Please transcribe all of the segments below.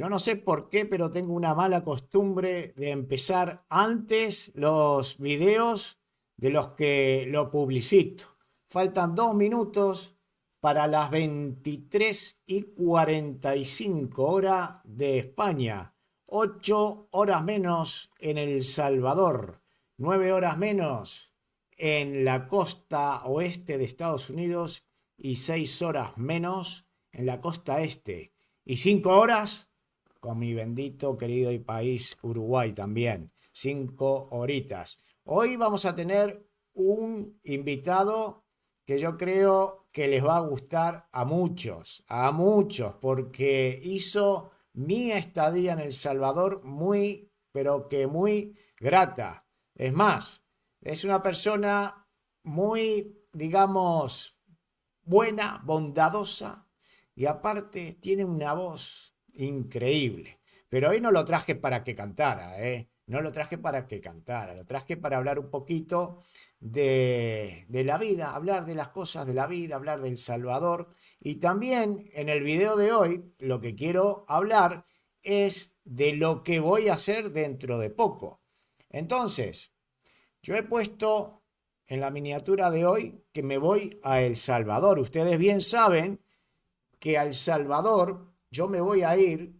Yo no sé por qué, pero tengo una mala costumbre de empezar antes los videos de los que lo publicito. Faltan 2 minutos para las 23:45 hora de España, 8 horas menos en El Salvador, 9 horas menos en la costa oeste de Estados Unidos y 6 horas menos en la costa este. Y 5 horas con mi bendito querido y país Uruguay también. 5 horitas. Hoy vamos a tener un invitado que yo creo que les va a gustar a muchos, porque hizo mi estadía en El Salvador muy, pero que muy grata. Es más, es una persona muy, digamos, buena, bondadosa y aparte tiene una voz increíble. Pero hoy no lo traje para que cantara, ¿eh? No lo traje para que cantara, lo traje para hablar un poquito de la vida, hablar de las cosas de la vida, hablar del Salvador. Y también en el video de hoy lo que quiero hablar es de lo que voy a hacer dentro de poco. Entonces, yo he puesto en la miniatura de hoy que me voy a El Salvador. Ustedes bien saben que a El Salvador yo me voy a ir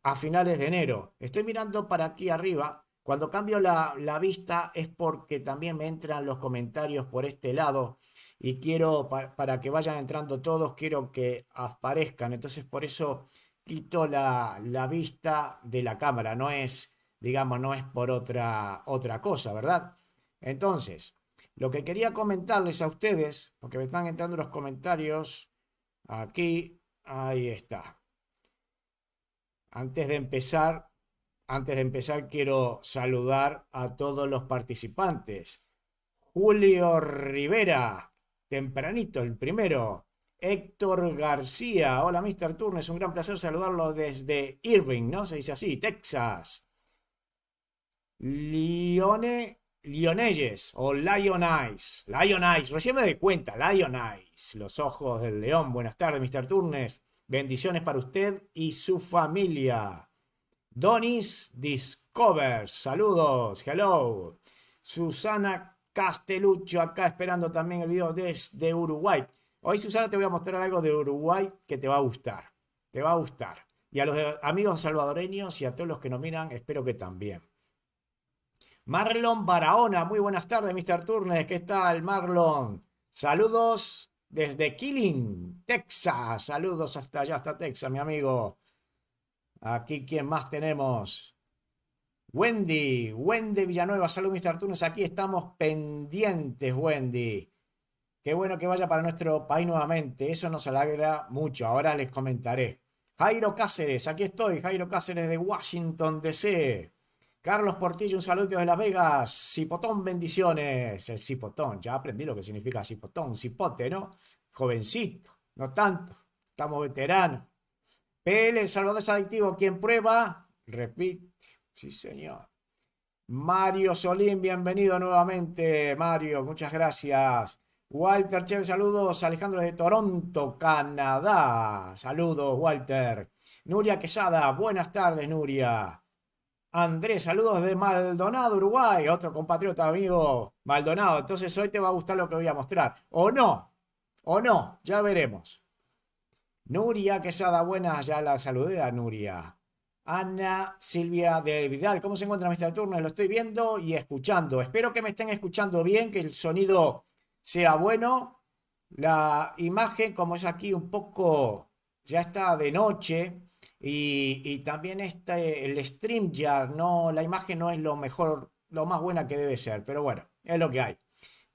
a finales de enero. Estoy mirando para aquí arriba. Cuando cambio la vista es porque también me entran los comentarios por este lado y quiero, para que vayan entrando todos, quiero que aparezcan. Entonces por eso quito la vista de la cámara. No es, digamos, no es por otra cosa, ¿verdad? Entonces, lo que quería comentarles a ustedes, porque me están entrando los comentarios aquí, ahí está. Antes de empezar, quiero saludar a todos los participantes. Julio Rivera, tempranito, el primero. Héctor García, hola Mr. Turner, es un gran placer saludarlo desde Irving, ¿no? Se dice así, Texas. Lionelles o Lion Eyes. Lion Eyes, recién me doy cuenta, Lion Eyes. Los ojos del león. Buenas tardes, Mr. Turnes. Bendiciones para usted y su familia. Donis Discovers, saludos, hello. Susana Castelucho, acá esperando también el video desde Uruguay. Hoy, Susana, te voy a mostrar algo de Uruguay que te va a gustar. Te va a gustar. Y a los amigos salvadoreños y a todos los que nos miran, espero que también. Marlon Barahona, muy buenas tardes, Mr. Turner. ¿Qué tal, Marlon? Saludos desde Killing, Texas. Saludos hasta allá, hasta Texas, mi amigo. Aquí, ¿quién más tenemos? Wendy Villanueva. Saludos, Mr. Turner. Aquí estamos pendientes, Wendy. Qué bueno que vaya para nuestro país nuevamente. Eso nos alegra mucho. Ahora les comentaré. Jairo Cáceres, aquí estoy. Jairo Cáceres de Washington, D.C. Carlos Portillo, un saludo desde Las Vegas. Cipotón, bendiciones. El cipotón, ya aprendí lo que significa cipotón. Cipote, ¿no? Jovencito, no tanto. Estamos veteranos. PL, El Salvador es adictivo. ¿Quién prueba? Repite. Sí, señor. Mario Solín, bienvenido nuevamente. Mario, muchas gracias. Walter Chévez, saludos. Alejandro de Toronto, Canadá. Saludos, Walter. Nuria Quesada, buenas tardes, Nuria. Andrés, saludos de Maldonado, Uruguay. Otro compatriota amigo, Maldonado. Entonces hoy te va a gustar lo que voy a mostrar. O no, ya veremos. Nuria Quesada, buenas, ya la saludé a Nuria. Ana Silvia de Vidal, ¿cómo se encuentra Mr. Turner? Lo estoy viendo y escuchando. Espero que me estén escuchando bien, que el sonido sea bueno. La imagen, como es aquí un poco, ya está de noche. Y también el StreamYard, no, la imagen no es lo mejor, lo más buena que debe ser, pero bueno, es lo que hay.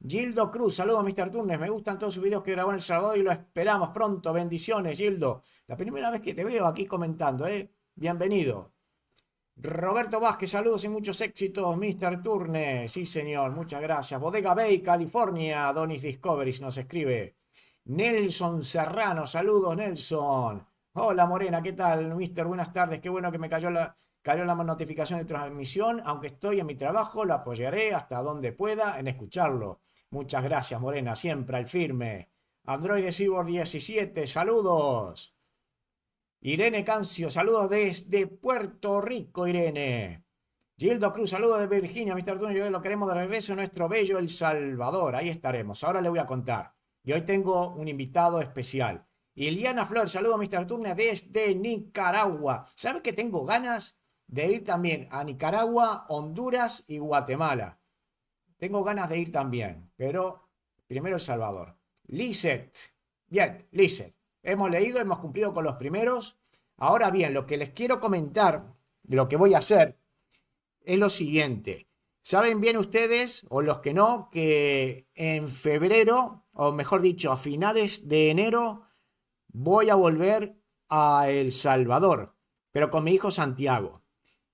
Gildo Cruz, saludos Mr. Turnes, me gustan todos sus videos que grabó en El Salvador y lo esperamos pronto. Bendiciones, Gildo. La primera vez que te veo aquí comentando, ¿eh? Bienvenido. Roberto Vázquez, saludos y muchos éxitos, Mr. Turnes. Sí, señor, muchas gracias. Bodega Bay, California, Donis Discovery nos escribe. Nelson Serrano, saludos, Nelson. Hola Morena, ¿qué tal, Mister? Buenas tardes, qué bueno que me cayó la notificación de transmisión, aunque estoy en mi trabajo, lo apoyaré hasta donde pueda en escucharlo. Muchas gracias, Morena, siempre al firme. Android Cyborg 17, saludos. Irene Cancio, saludos desde Puerto Rico, Irene. Gildo Cruz, saludos de Virginia, Mr. Tune, yo lo queremos de regreso en nuestro bello El Salvador. Ahí estaremos. Ahora le voy a contar. Y hoy tengo un invitado especial. Iliana Flor, saludos, Mr. Turner, desde Nicaragua. ¿Sabe que tengo ganas de ir también a Nicaragua, Honduras y Guatemala? Tengo ganas de ir también, pero primero El Salvador. Lisset. Bien, Lisset. Hemos leído, hemos cumplido con los primeros. Ahora bien, lo que les quiero comentar, lo que voy a hacer, es lo siguiente. Saben bien ustedes, o los que no, que en febrero, o mejor dicho, a finales de enero, voy a volver a El Salvador, pero con mi hijo Santiago.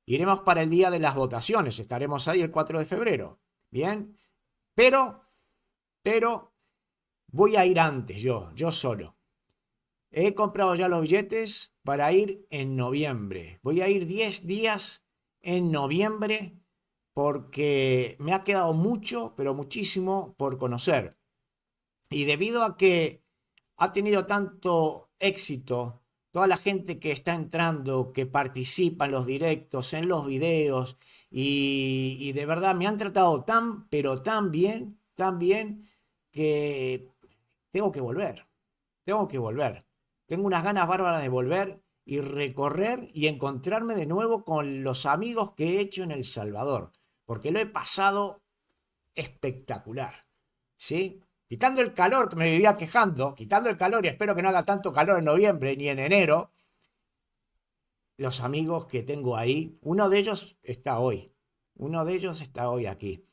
Iremos para el día de las votaciones, estaremos ahí el 4 de febrero. Bien, pero voy a ir antes yo solo. He comprado ya los billetes para ir en noviembre. Voy a ir 10 días en noviembre porque me ha quedado mucho, pero muchísimo por conocer. Y debido a que ha tenido tanto éxito, toda la gente que está entrando, que participa en los directos, en los videos, y de verdad me han tratado tan, pero tan bien, que tengo que volver, tengo que volver. Tengo unas ganas bárbaras de volver y recorrer y encontrarme de nuevo con los amigos que he hecho en El Salvador, porque lo he pasado espectacular, ¿sí? Quitando el calor que me vivía quejando, quitando el calor y espero que no haga tanto calor en noviembre ni en enero, los amigos que tengo ahí, uno de ellos está hoy aquí.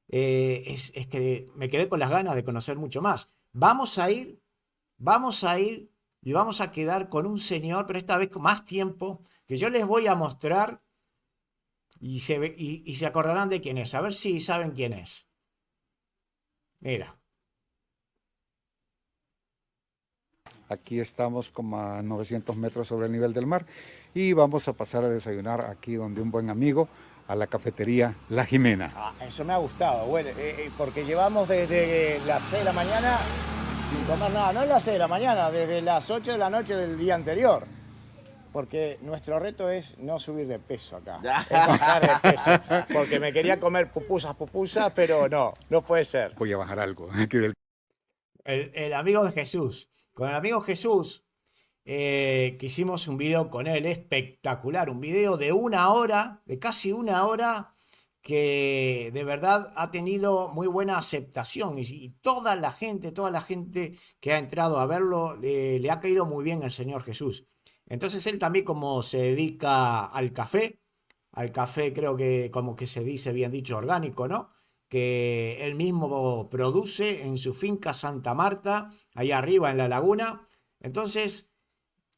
Es que me quedé con las ganas de conocer mucho más. Vamos a ir y vamos a quedar con un señor, pero esta vez con más tiempo, que yo les voy a mostrar y se acordarán de quién es. A ver si saben quién es. Mira. Aquí estamos como a 900 metros sobre el nivel del mar y vamos a pasar a desayunar aquí donde un buen amigo, a la cafetería La Jimena. Eso me ha gustado, bueno, porque llevamos desde las 6 de la mañana sin comer nada. No es las 6 de la mañana, desde las 8 de la noche del día anterior. Porque nuestro reto es no subir de peso acá. Es bajar de peso. Porque me quería comer pupusas, pero no puede ser. Voy a bajar algo. El amigo de Jesús. Con el amigo Jesús, que hicimos un video con él espectacular. Un video de 1 hora, de casi 1 hora, que de verdad ha tenido muy buena aceptación. Y toda la gente que ha entrado a verlo, le ha caído muy bien el Señor Jesús. Entonces él también, como se dedica al café creo que como que se dice bien dicho orgánico, ¿no? Que él mismo produce en su finca Santa Marta, allá arriba en la laguna. Entonces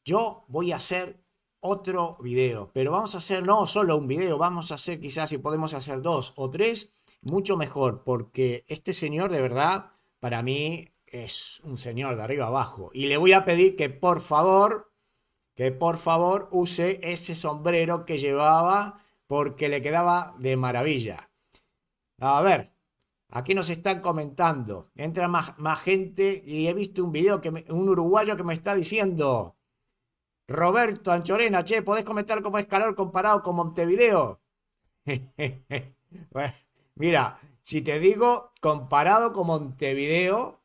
yo voy a hacer otro video, pero vamos a hacer no solo un video, vamos a hacer quizás si podemos hacer 2 o 3, mucho mejor, porque este señor de verdad para mí es un señor de arriba abajo. Y le voy a pedir que por favor use ese sombrero que llevaba porque le quedaba de maravilla. A ver, aquí nos están comentando, entra más gente y he visto un video, un uruguayo que me está diciendo, Roberto Anchorena, che, ¿podés comentar cómo es calor comparado con Montevideo? Bueno, mira, si te digo comparado con Montevideo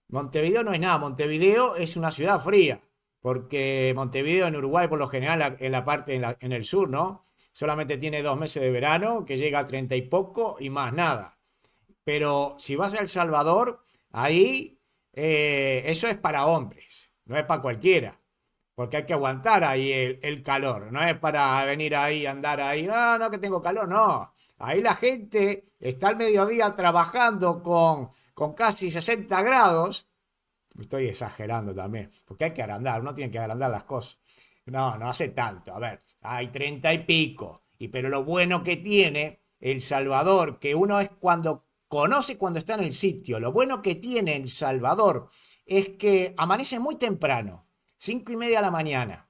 no es nada, Montevideo es una ciudad fría. Porque Montevideo en Uruguay, por lo general, en la parte, en el sur, ¿no? Solamente tiene 2 meses de verano, que llega a 30 y poco, y más nada. Pero si vas a El Salvador, ahí eso es para hombres, no es para cualquiera. Porque hay que aguantar ahí el calor, no es para venir ahí, andar ahí, no, que tengo calor, no. Ahí la gente está al mediodía trabajando con casi 60 grados. Estoy exagerando también, porque hay que agrandar, uno tiene que agrandar las cosas. No hace tanto, a ver, hay 30 y pico. Pero lo bueno que tiene El Salvador, que uno es cuando conoce cuando está en el sitio, lo bueno que tiene El Salvador es que amanece muy temprano, 5:30 de la mañana,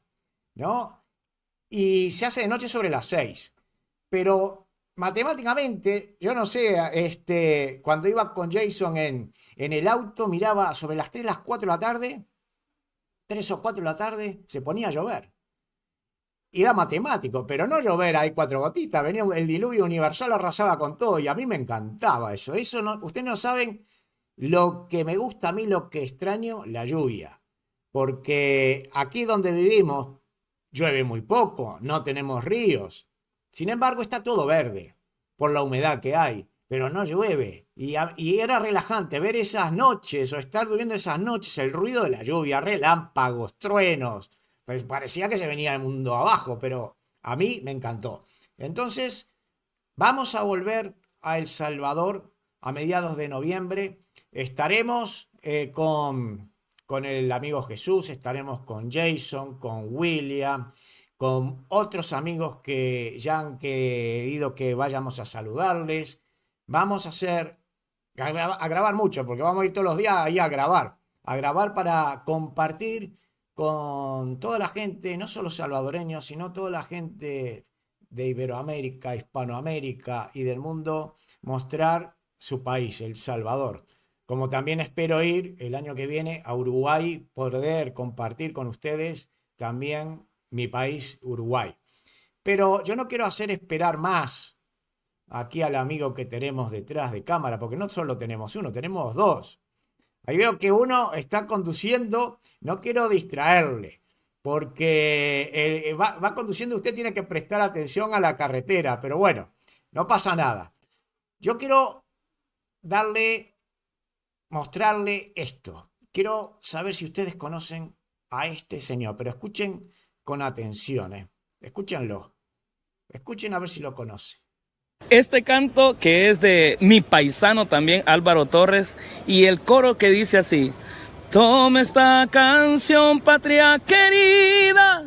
¿no? Y se hace de noche sobre las 6. Pero matemáticamente, yo no sé, cuando iba con Jason en el auto, miraba sobre las 3, las 4 de la tarde, 3 o 4 de la tarde, se ponía a llover. y era matemático, pero no llover hay cuatro gotitas, venía el diluvio universal, arrasaba con todo y a mí me encantaba eso. Eso no, ustedes no saben lo que me gusta a mí, lo que extraño, la lluvia. Porque aquí donde vivimos llueve muy poco, no tenemos ríos. Sin embargo, está todo verde por la humedad que hay, pero no llueve. Y era relajante ver esas noches o estar durmiendo esas noches, el ruido de la lluvia, relámpagos, truenos. Pues parecía que se venía el mundo abajo, pero a mí me encantó. Entonces, vamos a volver a El Salvador a mediados de noviembre. Estaremos con el amigo Jesús, estaremos con Jason, con William, con otros amigos que ya han querido que vayamos a saludarles. Vamos a hacer, a grabar mucho, porque vamos a ir todos los días ahí a grabar para compartir con toda la gente, no solo salvadoreños, sino toda la gente de Iberoamérica, Hispanoamérica y del mundo, mostrar su país, El Salvador. Como también espero ir el año que viene a Uruguay, poder compartir con ustedes también mi país, Uruguay. Pero yo no quiero hacer esperar más aquí al amigo que tenemos detrás de cámara, porque no solo tenemos uno, tenemos dos. Ahí veo que uno está conduciendo, no quiero distraerle, porque va conduciendo, usted tiene que prestar atención a la carretera, pero bueno, no pasa nada. Yo quiero mostrarle esto. Quiero saber si ustedes conocen a este señor, pero escuchen con atención, escúchenlo, escuchen a ver si lo conocen. Este canto que es de mi paisano también, Álvaro Torres, y el coro que dice así: toma esta canción, patria querida,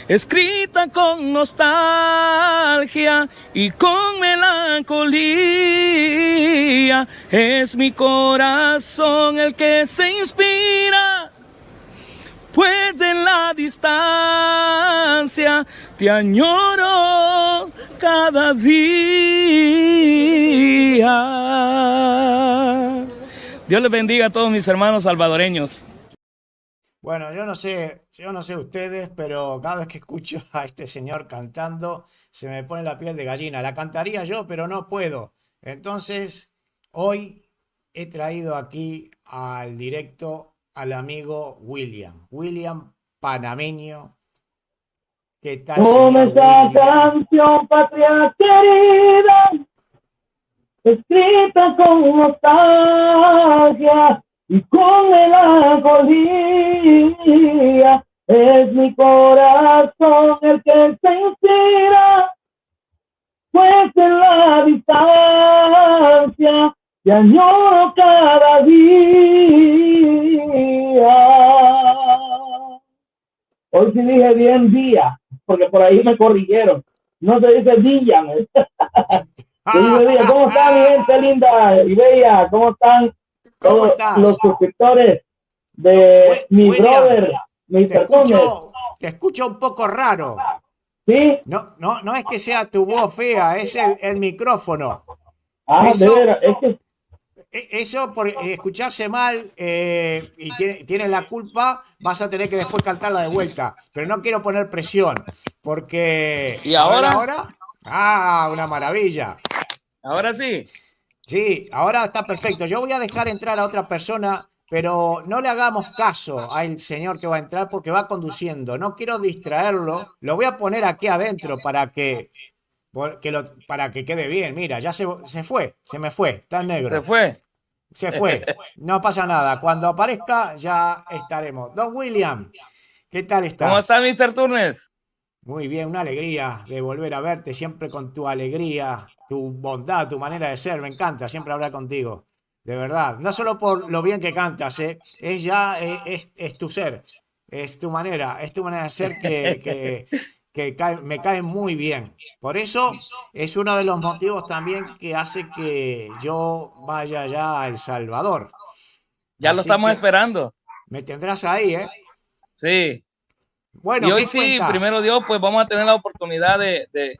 escrita con nostalgia y con melancolía, es mi corazón el que se inspira, pues en la distancia te añoro cada día. Dios les bendiga a todos mis hermanos salvadoreños. Bueno, yo no sé ustedes, pero cada vez que escucho a este señor cantando, se me pone la piel de gallina. La cantaría yo, pero no puedo. Entonces, hoy he traído aquí al directo al amigo William panameño. ¿Qué tal, Toma señor esta William? canción, patria querida, escrita con nostalgia y con melancolía, es mi corazón el que se inspira, pues en la distancia te añoro cada día. Hoy sí dije bien día, porque por ahí me corrigieron. No se dice día, ¿no? ¿Cómo está mi gente linda y bella? ¿Cómo están ¿Cómo todos estás? los suscriptores de mi William, brother, Mr. te escucho un poco raro. ¿Sí? No es que sea tu voz fea, es el micrófono. Ah, Eso, de veras, es que eso por escucharse mal y tienes la culpa, vas a tener que después cantarla de vuelta. Pero no quiero poner presión, porque... ¿Y ahora? ¿Ahora? Ah, una maravilla. Ahora sí. Sí, ahora está perfecto. Yo voy a dejar entrar a otra persona, pero no le hagamos caso al señor que va a entrar porque va conduciendo. No quiero distraerlo. Lo voy a poner aquí adentro para que quede bien. Mira, ya se fue, se me fue, está en negro. Se fue. Se fue, no pasa nada. Cuando aparezca ya estaremos. Don William, ¿qué tal estás? ¿Cómo está, Mr. Turnes? Muy bien, una alegría de volver a verte, siempre con tu alegría, tu bondad, tu manera de ser. Me encanta siempre hablar contigo, de verdad. No solo por lo bien que cantas, es tu ser, es tu manera de ser que me cae muy bien. Por eso es uno de los motivos también que hace que yo vaya ya a El Salvador. Ya lo Así estamos que esperando. me tendrás ahí, ¿eh? Sí. Bueno, Y hoy ¿qué sí, cuenta? primero Dios, pues vamos a tener la oportunidad de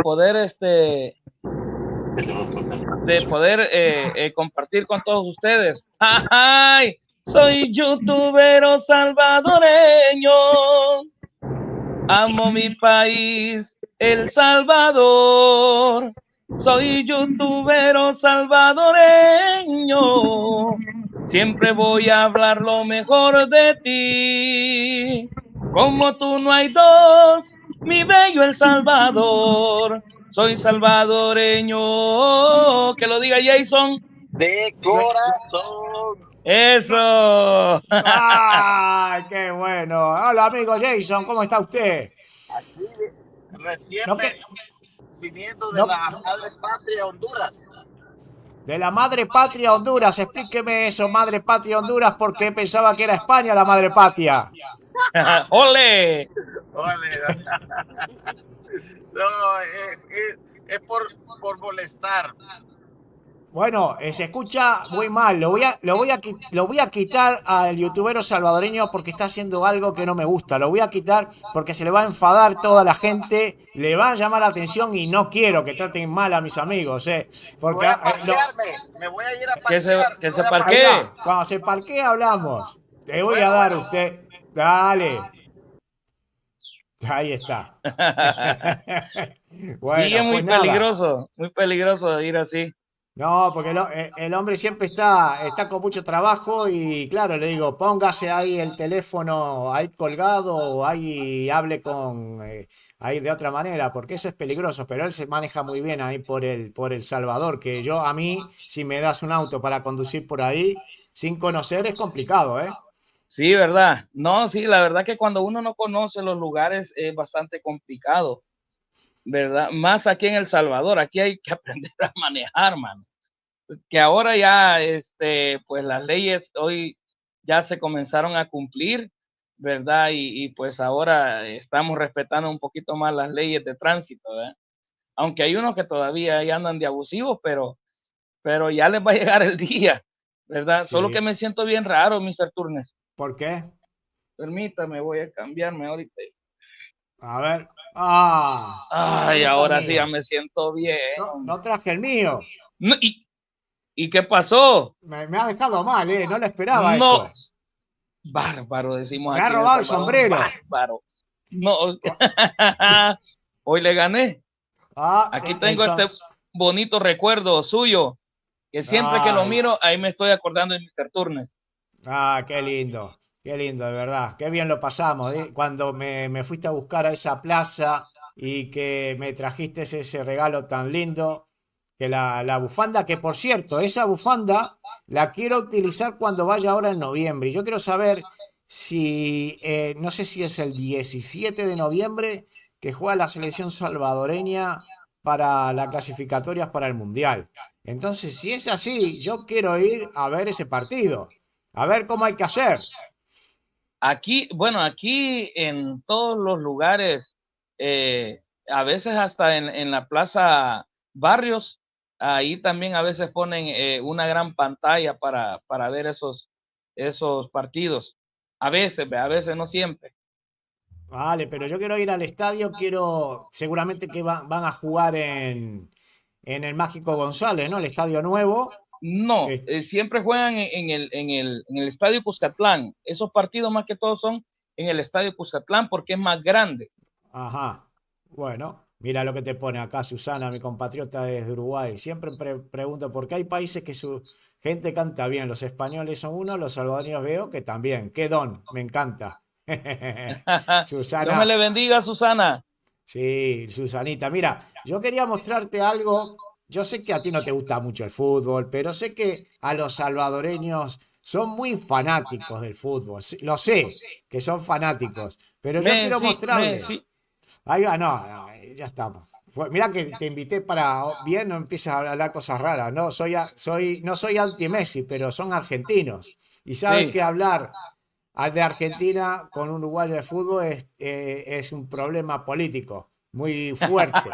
poder compartir con todos ustedes. ¡Ay! Soy youtubero salvadoreño. amo mi país, El Salvador. Soy youtubero salvadoreño. Siempre voy a hablar lo mejor de ti. Como tú no hay dos, mi bello El Salvador. Soy salvadoreño. Que lo diga Jason. De corazón. Eso. ¡Ay, qué bueno! Hola, amigo Jason, ¿cómo está usted? Aquí recién No, que, viniendo de no, la madre patria Honduras. de la madre patria Honduras, explíqueme eso, madre patria Honduras, porque pensaba que era España la madre patria. ¡Ole! Ole, no, es por molestar. Bueno, se escucha muy mal. Lo voy a quitar al youtubero salvadoreño porque está haciendo algo que no me gusta. Lo voy a quitar porque se le va a enfadar toda la gente, le va a llamar la atención y no quiero que traten mal a mis amigos, porque Voy a parquearme, me voy a ir a parquear. Que se ahí parquee. va, cuando se parquee hablamos. Le voy a dar a usted. Dale. Ahí está. Bueno, Sí, es pues nada. muy peligroso ir así. No, porque el hombre siempre está con mucho trabajo y claro, le digo, póngase ahí el teléfono ahí colgado o ahí hable con ahí de otra manera, porque eso es peligroso, pero él se maneja muy bien ahí por el Salvador, que yo a mí, si me das un auto para conducir por ahí sin conocer es complicado, ¿eh? Sí, ¿verdad? No, sí, la verdad que cuando uno no conoce los lugares es bastante complicado, ¿verdad? Más aquí en El Salvador, aquí hay que aprender a manejar, mano. Que ahora ya, pues las leyes hoy ya se comenzaron a cumplir, ¿verdad? Y pues ahora estamos respetando un poquito más las leyes de tránsito, ¿verdad? Aunque hay unos que todavía ahí andan de abusivos, pero ya les va a llegar el día, ¿verdad? Solo que Sí. me siento bien raro, Mr. Turnes. ¿Por qué? Permítame, voy a cambiarme ahorita. A ver. Ah, Ay, ¿dónde está el ahora sí ya mío? me siento bien. No, no traje el mío. No, ¿y qué pasó? Me ha dejado mal, ¿eh? No le esperaba No, eso. bárbaro, decimos Me ha aquí en El robado el Salvador. sombrero. Bárbaro. No, hoy le gané. Ah, Aquí el tengo este bonito recuerdo suyo, que siempre que lo Ay, miro, ahí me estoy acordando de Mr. Turnes. ah, qué lindo, de verdad, qué bien lo pasamos, ¿eh? Cuando me fuiste a buscar a esa plaza y que me trajiste ese regalo tan lindo, que la bufanda, que por cierto, esa bufanda la quiero utilizar cuando vaya ahora en noviembre. Y yo quiero saber si, no sé si es el 17 de noviembre que juega la selección salvadoreña para las clasificatorias para el Mundial. Entonces, si es así, yo quiero ir a ver ese partido. A ver cómo hay que hacer. Aquí, bueno, aquí en todos los lugares, a veces hasta en la Plaza Barrios, ahí también a veces ponen una gran pantalla para ver esos partidos. A veces, no siempre. Vale, pero yo quiero ir al estadio, seguramente que van a jugar en el Mágico González, ¿no? El estadio nuevo. No, Es- siempre juegan en el Estadio Cuscatlán. Esos partidos más que todo son en el Estadio Cuscatlán porque es más grande. Ajá. Bueno, mira lo que te pone acá Susana, mi compatriota desde Uruguay. Siempre pregunto por qué hay países que su gente canta bien. Los españoles son uno, los salvadoreños veo que también. Qué don, me encanta. Dios me Susana, le bendiga, Susana. sí, Susanita. Mira, yo quería mostrarte algo. Yo sé que a ti no te gusta mucho el fútbol, pero sé que a los salvadoreños son muy fanáticos del fútbol. Sí, lo sé, que son fanáticos, pero yo quiero Messi, mostrarles. Messi. Ahí va, no, no, ya estamos. Mira que te invité para bien, no empieces a hablar cosas raras, ¿no? No soy anti-Messi, pero son argentinos. Y sabes Sí. que hablar de Argentina con un uruguayo de fútbol es un problema político muy fuerte.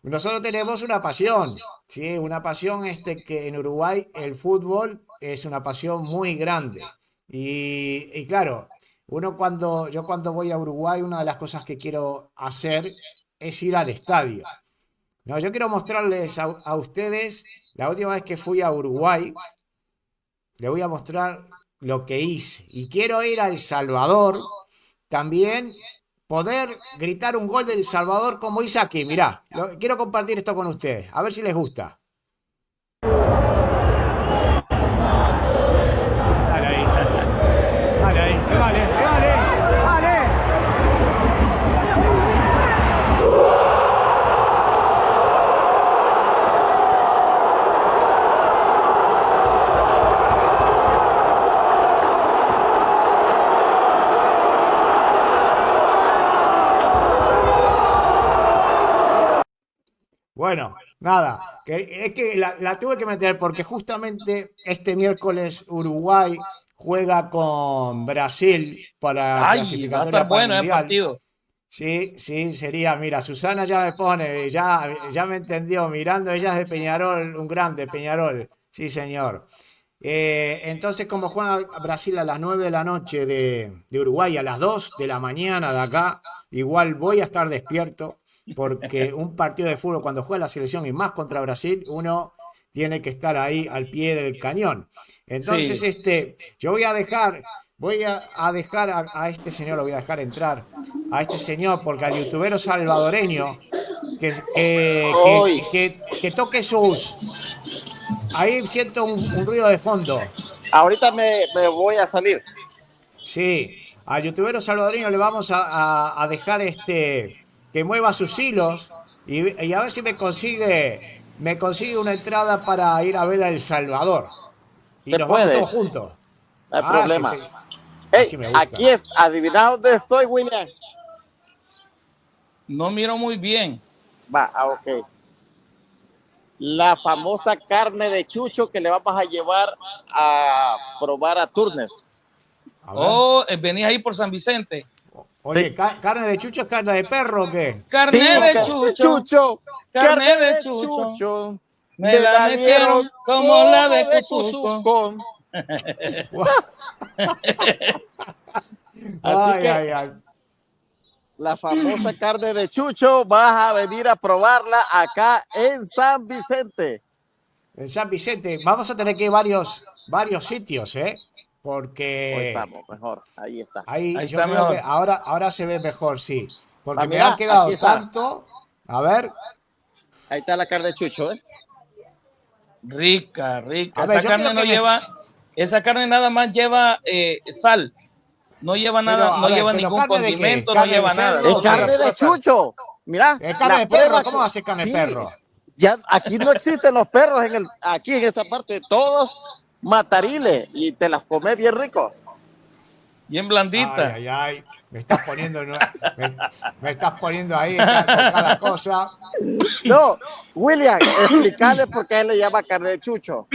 Nosotros tenemos una pasión, ¿sí? Una pasión que en Uruguay el fútbol es una pasión muy grande. Y claro, yo cuando voy a Uruguay, una de las cosas que quiero hacer es ir al estadio. No, yo quiero mostrarles a ustedes, la última vez que fui a Uruguay, le voy a mostrar lo que hice. Y quiero ir a El Salvador también poder gritar un gol del Salvador como hice aquí. Mirá, quiero compartir esto con ustedes, a ver si les gusta. Dale ahí, dale ahí, que vale, que vale, vale. Bueno, nada, es que la tuve que meter porque justamente este miércoles Uruguay juega con Brasil para Ay, va a clasificatoria estar para el bueno el Mundial. partido. Sí, sí, sería, mira, Susana ya me pone, ya me entendió, mirando, ella es de Peñarol, un grande Peñarol, sí señor. Entonces, como juega Brasil a las 9 de la noche de Uruguay, a las 2 de la mañana de acá, igual voy a estar despierto, porque un partido de fútbol cuando juega la selección y más contra Brasil, uno tiene que estar ahí al pie del cañón. Entonces, Sí. yo voy a dejar a este señor, lo voy a dejar entrar, a este señor, porque al youtubero salvadoreño Hoy, que toque sus. Ahí siento un ruido de fondo. ahorita me voy a salir. Sí, al youtubero salvadoreño le vamos a dejar que mueva sus hilos y a ver si me consigue una entrada para ir a ver a El Salvador. Y Se nos vamos puede, todos juntos. no hay Ah, sí, problema. Hey, así me gusta. aquí es, adivina dónde estoy, William. No miro muy bien. Va, ok. La famosa carne de chucho que le vamos a llevar a probar a Turnes. A ver. Oh, venís ahí por San Vicente. Oye, Sí. ¿carne de chucho es carne de perro o qué? Sí, Carne de carne de chucho, chucho, carne carne de de chucho. chucho, Me me la la dieron metieron como la de como de Cuzuco. Cuzuco. Así Ay, que ay, ay. la famosa carne de chucho vas a venir a probarla acá en San Vicente. En San Vicente, vamos a tener que ir varios sitios, ¿eh? Hoy Porque estamos mejor, ahí está. ahí Ahí yo está creo que mejor. ahora se ve mejor, sí. Ah, Porque me ha mira, aquí quedado está. tanto. A ver, Ahí está la carne de chucho, ¿eh? Rica, rica. a ver, Esa yo quiero carne no que me. lleva, esa carne nada más lleva sal. No lleva Pero, nada, a no ver, lleva pero ningún ¿carne de qué? condimento, no ¿Carne de lleva nada. cerdo Es o Solo qué? la carne de pura sal. chucho. Mira, ¿Es carne la de perro? prueba. ¿Cómo va a ser carne de Sí, perro? ya aquí no existen los perros aquí en esta parte, todos matariles y te las comes bien rico. Bien Ay, blandita. ay, ay. Me estás poniendo ahí con cada cosa. No, William, explicarle por qué le llama carne de chucho.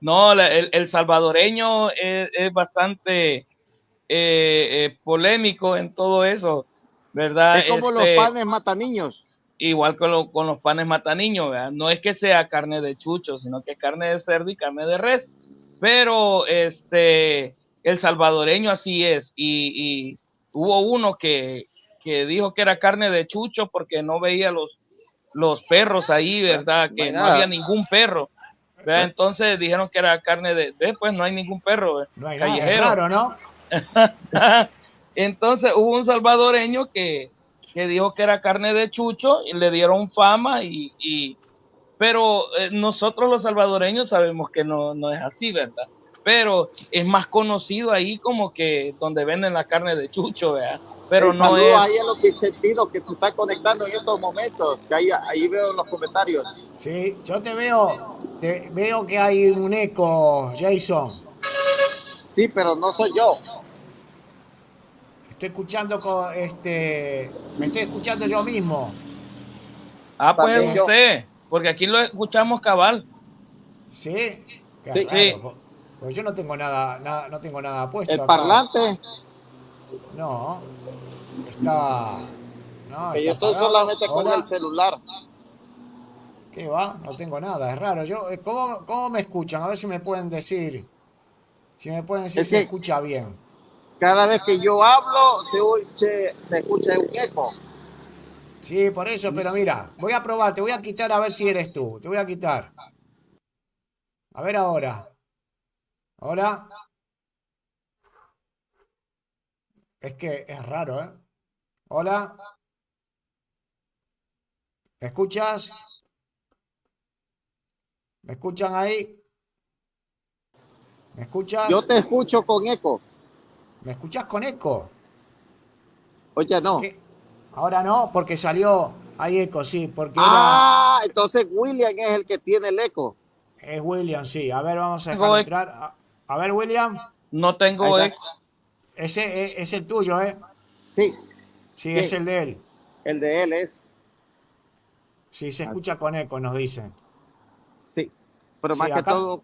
No, el salvadoreño es bastante polémico en todo eso, ¿verdad? Es como los panes mataniños. Igual con los panes mataniños, ¿verdad? No es que sea carne de chucho, sino que es carne de cerdo y carne de res. Pero el salvadoreño así es. Y hubo uno que dijo que era carne de chucho porque no veía los perros ahí, ¿verdad? No hay Que no había nada. ningún perro. ¿Verdad? Entonces dijeron que era carne pues no hay ningún perro No hay nada, es callejero. raro, ¿no? Entonces hubo un salvadoreño que dijo que era carne de chucho y le dieron fama pero nosotros los salvadoreños sabemos que no es así, ¿verdad? Pero es más conocido ahí como que donde venden la carne de chucho, ¿verdad? Pero no Saludos es. ahí a los Vicentinos que se están conectando en estos momentos, que ahí veo en los comentarios. Sí, yo te veo que hay un eco, Jason. Sí, pero no soy yo. Estoy escuchando me estoy escuchando yo mismo. Ah, pues También yo. usted, porque aquí lo escuchamos cabal. ¿Sí? Qué Sí. raro. Pues yo no tengo no tengo nada puesto El acá. parlante, No, está. No, que está yo estoy apagado. solamente con Hola. el celular. ¿Qué va? No tengo nada, es raro. ¿Cómo me escuchan? A ver si me pueden decir. Si me pueden decir Es si se que escucha bien. cada vez que yo hablo se escucha un eco. Sí, por eso, pero mira, voy a probar, te voy a quitar a ver si eres tú. Te voy a quitar. A ver ahora. Ahora. Es que es raro, ¿eh? Hola, ¿me escuchas? ¿Me escuchan ahí? ¿Me Yo escuchas? te escucho con eco. ¿Me escuchas con eco? Oye, no. ¿Qué? Ahora no, porque salió, hay eco, sí, porque era, Ah, entonces William es el que tiene el eco. es William, sí. A ver, vamos a dejarlo Tengo eco. entrar. A ver, William, No Ahí tengo está. eco. ese es el tuyo, ¿eh? Sí, Sí, es ¿quién? el de él. El de él es. Sí, se Así. escucha con eco, nos dicen. Sí, pero Sí, más que acá, todo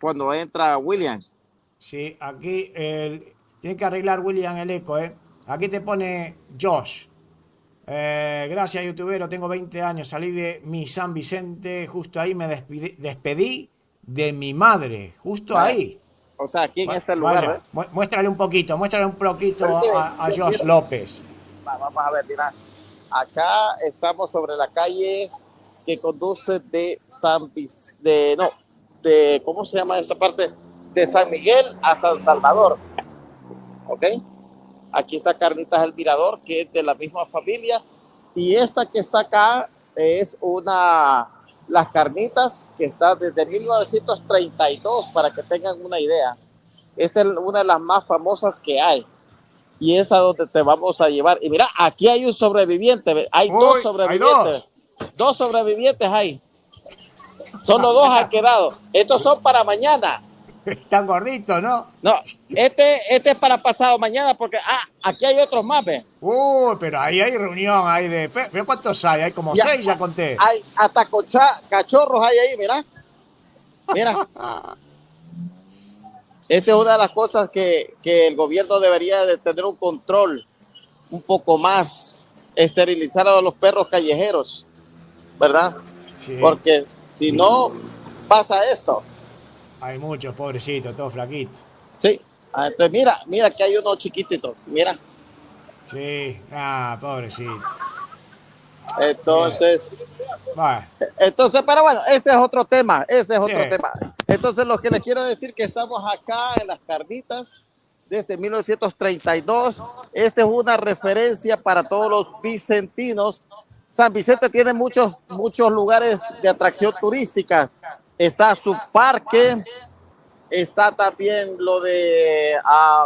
cuando entra William. sí, aquí tiene que arreglar William el eco, ¿eh? Aquí te pone Josh. Gracias, youtubero. Tengo 20 años. Salí de mi San Vicente. Justo ahí me despedí de mi madre. Justo Vaya, ahí. o sea, aquí en este lugar, ¿ves? Vaya, muéstrale un poquito Ahorita, a Josh mira, López. vamos a ver, mira. Acá estamos sobre la calle que conduce de no, de, ¿cómo se llama esa parte? De San Miguel a San Salvador, ¿ok? Aquí está Carnitas El Mirador, que es de la misma familia. Y esta que está acá es las carnitas que está desde 1932, para que tengan una idea. Es una de las más famosas que hay. Y es a donde te vamos a llevar. Y mira, aquí hay un sobreviviente. Hay dos Uy, hay sobrevivientes. dos. Dos sobrevivientes hay. Solo dos han quedado. Estos son para mañana. Están gorditos, ¿no? No, este es para pasado mañana porque aquí hay otros más, ¿ve? Uy, pero ahí hay reunión, hay de... ¿Pero cuántos hay? Hay como Ya, 6, ya conté. hay hasta cachorros hay ahí, mira. Mira. Esa es una de las cosas que el gobierno debería de tener un control un poco más, esterilizar a los perros callejeros, ¿verdad? Sí, Porque si no pasa esto, hay muchos, pobrecitos, todos flaquitos. sí. Entonces mira que hay uno chiquitito, mira. Sí, pobrecito. Bien. Entonces, Bueno, pero bueno, ese es otro tema, ese es sí. otro tema. Entonces, lo que les quiero decir que estamos acá en las Carnitas desde 1932. Esta es una referencia para todos los vicentinos. San Vicente tiene muchos lugares de atracción turística. Está su parque, está también lo de,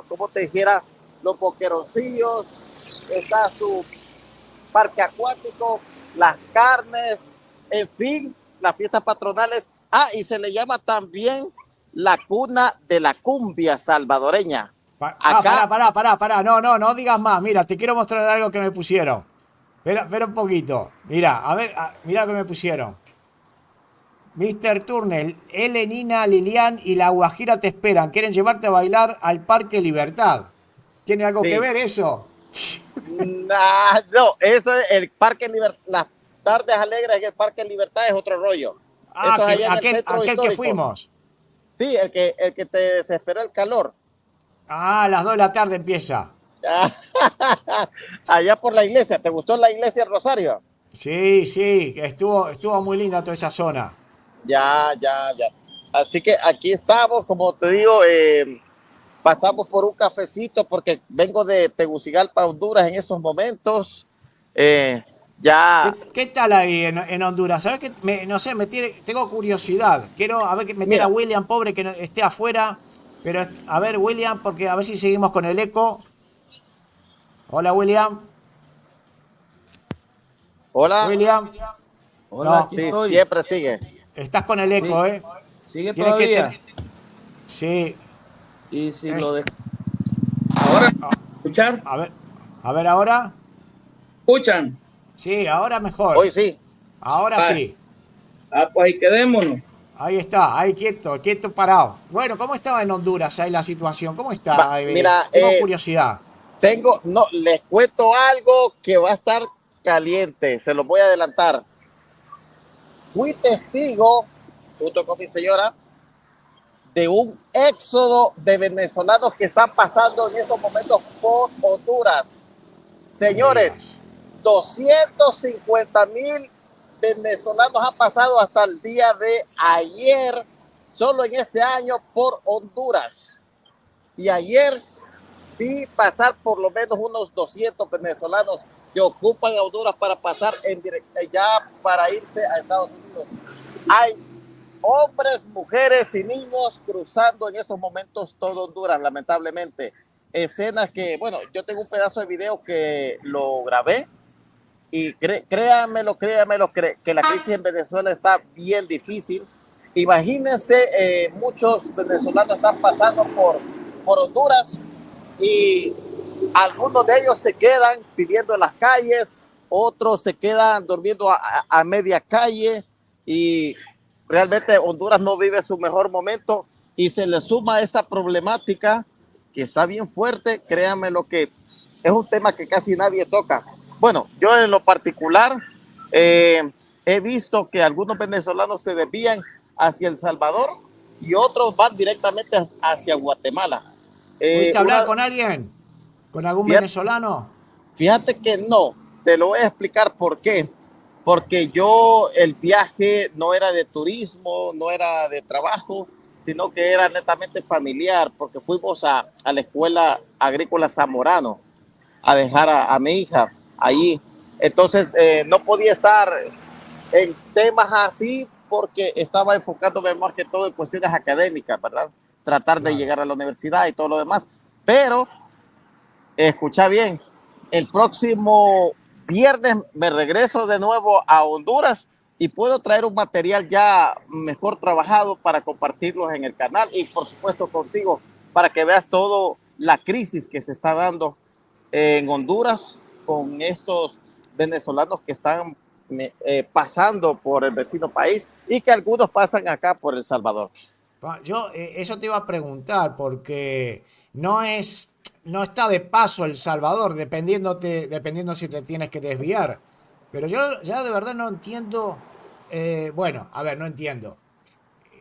¿cómo te dijera? Los boqueroncillos, está su parque acuático, las carnes, en fin, las fiestas patronales. Y se le llama también la cuna de la cumbia salvadoreña. Acá, Pará. No digas más. Mira, te quiero mostrar algo que me pusieron. Espera un poquito. Mira, a ver, mira lo que me pusieron. Mr. Turner, Nina, Lilian y la Guajira te esperan. Quieren llevarte a bailar al Parque Libertad. ¿Tiene algo que sí. ver eso? No, eso es el Parque Libertad. Las tardes alegres en el Parque Libertad es otro rollo. Eso es allá en el centro aquel histórico. que fuimos. Sí, el que te desesperó el calor. A las 2 de la tarde empieza. Allá por la iglesia. ¿Te gustó la iglesia Rosario? Sí, estuvo muy linda toda esa zona. Ya. Así que aquí estamos, como te digo, pasamos por un cafecito porque vengo de Tegucigalpa, Honduras en esos momentos. Ya. ¿Qué tal ahí en Honduras? ¿Sabes qué? No sé, tengo curiosidad. Quiero a ver meter Mira. a William, pobre, que esté afuera. Pero a ver, William, porque a ver si seguimos con el eco. Hola, William. Hola. William. Hola, No, aquí Sí, estoy. siempre sigue. estás con el eco, Sí. ¿eh? Sigue Tienes que todavía. Sí. Y si Es- lo dejo. Ahora, ¿escuchar? A ver ahora. ¿Escuchan? Sí, ahora mejor. Hoy sí. Ahora Vale. sí. Pues ahí quedémonos. Ahí está, ahí quieto parado. Bueno, ¿cómo estaba en Honduras ahí la situación? ¿Cómo está? Mira, Tengo curiosidad. no, les cuento algo que va a estar caliente, se los voy a adelantar. Fui testigo, junto con mi señora, de un éxodo de venezolanos que están pasando en estos momentos por Honduras. Señores, 250,000 venezolanos han pasado hasta el día de ayer, solo en este año, por Honduras. Y ayer vi pasar por lo menos unos 200 venezolanos que ocupan Honduras para pasar ya para irse a Estados Unidos. Hay hombres, mujeres y niños cruzando en estos momentos todo Honduras, lamentablemente. Escenas que, bueno, yo tengo un pedazo de video que lo grabé y créanmelo, que la crisis en Venezuela está bien difícil. Imagínense, muchos venezolanos están pasando por Honduras y algunos de ellos se quedan pidiendo en las calles, otros se quedan durmiendo a media calle y realmente Honduras no vive su mejor momento y se le suma esta problemática que está bien fuerte. Créanme lo que es un tema que casi nadie toca. Bueno, yo en lo particular he visto que algunos venezolanos se desvían hacia El Salvador y otros van directamente hacia Guatemala. ¿Pudiste hablar con alguien? ¿Con algún venezolano? Fíjate que no, te lo voy a explicar por qué. Porque el viaje no era de turismo, no era de trabajo, sino que era netamente familiar, porque fuimos a la Escuela Agrícola Zamorano a dejar a mi hija allí. Entonces no podía estar en temas así porque estaba enfocándome más que todo en cuestiones académicas, ¿verdad? Tratar de llegar a la universidad y todo lo demás. Pero, escucha bien, el próximo viernes me regreso de nuevo a Honduras y puedo traer un material ya mejor trabajado para compartirlos en el canal y por supuesto contigo para que veas toda la crisis que se está dando en Honduras con estos venezolanos que están pasando por el vecino país y que algunos pasan acá por El Salvador. Yo eso te iba a preguntar porque no está de paso El Salvador, dependiendo si te tienes que desviar. Pero yo ya de verdad no entiendo. Bueno, a ver, no entiendo.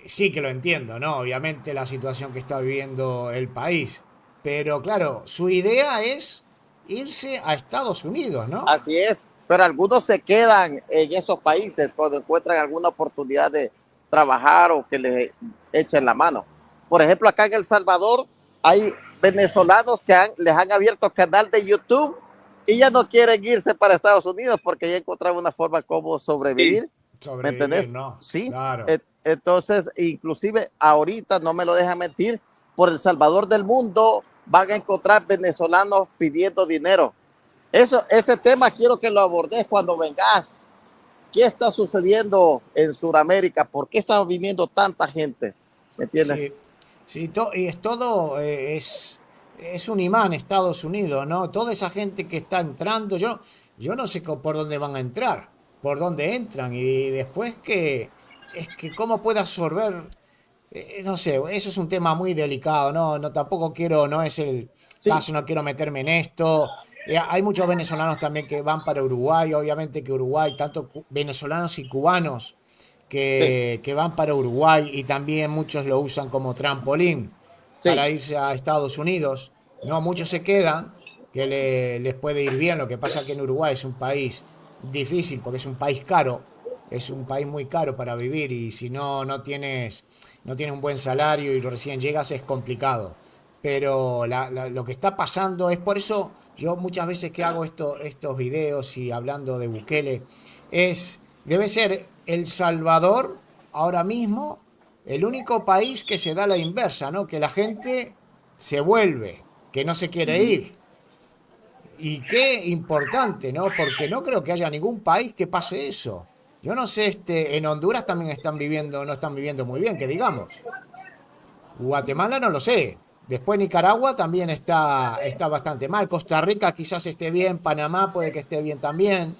Sí que lo entiendo, ¿no? Obviamente la situación que está viviendo el país. Pero claro, su idea es irse a Estados Unidos, ¿no? Así es, pero algunos se quedan en esos países cuando encuentran alguna oportunidad de trabajar o que les echen la mano. Por ejemplo, acá en El Salvador hay venezolanos que les han abierto canal de YouTube y ya no quieren irse para Estados Unidos porque ya encontraron una forma como sobrevivir. ¿Me entendés? ¿No? Sí. Claro. Entonces, inclusive ahorita, no me lo deja mentir, por El Salvador del mundo van a encontrar venezolanos pidiendo dinero. Ese tema quiero que lo abordes cuando vengas. ¿Qué está sucediendo en Sudamérica? ¿Por qué está viniendo tanta gente? ¿Me entiendes? Sí, y es un imán Estados Unidos, ¿no? Toda esa gente que está entrando, yo no sé por dónde van a entrar, por dónde entran y después es que cómo puede absorber, no sé, eso es un tema muy delicado, ¿no? Tampoco quiero, no es el caso, no quiero meterme en esto. Hay muchos venezolanos también que van para Uruguay, obviamente que Uruguay, tanto venezolanos y cubanos que van para Uruguay y también muchos lo usan como trampolín para irse a Estados Unidos. No, muchos se quedan, que les puede ir bien. Lo que pasa es que en Uruguay es un país difícil porque es un país caro, es un país muy caro para vivir y si no tienes un buen salario y recién llegas es complicado. Pero lo que está pasando es por eso yo muchas veces que hago estos videos y hablando de Bukele debe ser El Salvador ahora mismo el único país que se da la inversa, ¿no? Que la gente se vuelve, que no se quiere ir. Y qué importante, ¿no? Porque no creo que haya ningún país que pase eso. Yo no sé, en Honduras también no están viviendo muy bien, que digamos. Guatemala no lo sé. Después Nicaragua también está bastante mal. Costa Rica quizás esté bien, Panamá puede que esté bien también.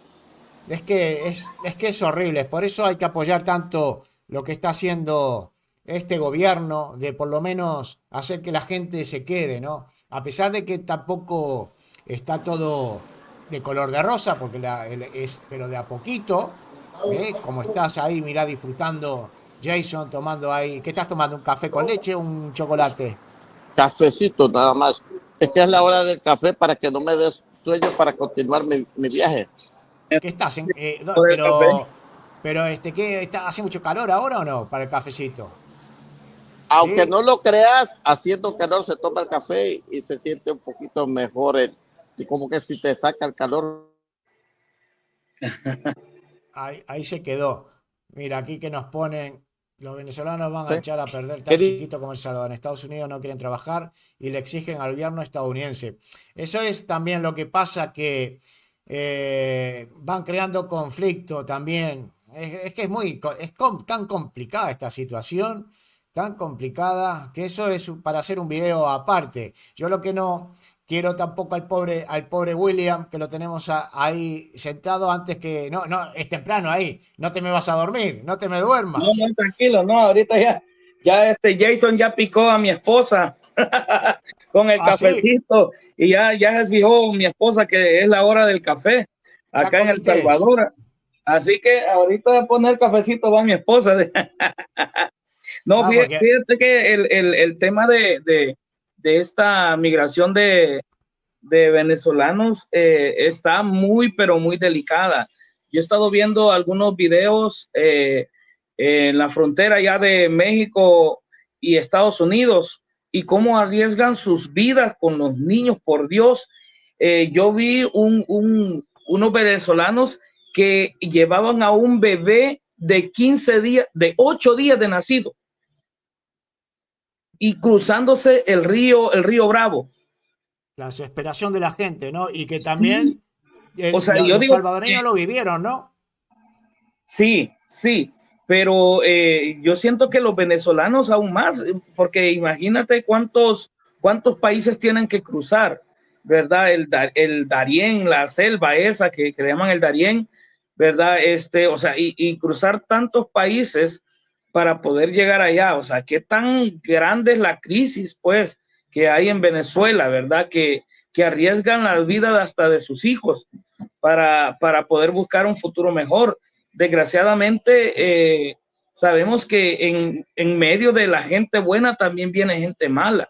Es que es horrible. Por eso hay que apoyar tanto lo que está haciendo este gobierno, de por lo menos hacer que la gente se quede, ¿no? A pesar de que tampoco está todo de color de rosa, porque pero de a poquito, como estás ahí, mirá, disfrutando, Jason, tomando ahí. ¿Qué estás tomando? ¿Un café con leche o un chocolate? Cafecito nada más. Es que es la hora del café para que no me des sueño para continuar mi viaje. ¿Qué estás en, pero ¿qué hace mucho calor ahora o no para el cafecito? Aunque ¿sí? no lo creas, haciendo calor se toma el café y se siente un poquito mejor, y como que si te saca el calor. Ahí se quedó. Mira, aquí que nos ponen, los venezolanos van a ¿Sí? echar a perder ¿Qué tan chiquito como El Salvador. En Estados Unidos no quieren trabajar y le exigen al gobierno estadounidense. Eso es también lo que pasa, que van creando conflicto también. Es que es tan complicada esta situación, tan complicada, que eso es para hacer un video aparte. Yo lo que no quiero tampoco al pobre William, que lo tenemos ahí sentado antes que... No, no, es temprano ahí. No te me vas a dormir, no te me No, duermas. no, tranquilo, no, ahorita ya Jason ya picó a mi esposa con el Así, cafecito y ya se fijó mi esposa que es la hora del café ya acá en El comiste. Salvador. Así que ahorita de poner cafecito va mi esposa. No, Ah, porque... fíjate que el tema de esta migración de venezolanos está muy, pero muy delicada. Yo he estado viendo algunos videos en la frontera ya de México y Estados Unidos y cómo arriesgan sus vidas con los niños, por Dios. Yo vi unos venezolanos que llevaban a un bebé de 15 días, de 8 días de nacido y cruzándose el río Bravo. La desesperación de la gente, ¿no? Y que Sí, también o sea, yo los digo, salvadoreños lo vivieron, ¿no? sí, sí, pero yo siento que los venezolanos aún más, porque imagínate cuántos países tienen que cruzar, ¿verdad? El Darién, la selva esa que le llaman el Darién, ¿verdad? O sea, y cruzar tantos países para poder llegar allá, o sea, qué tan grande es la crisis, pues, que hay en Venezuela, ¿verdad? Que arriesgan la vida hasta de sus hijos para poder buscar un futuro mejor. Desgraciadamente, sabemos que en medio de la gente buena también viene gente mala,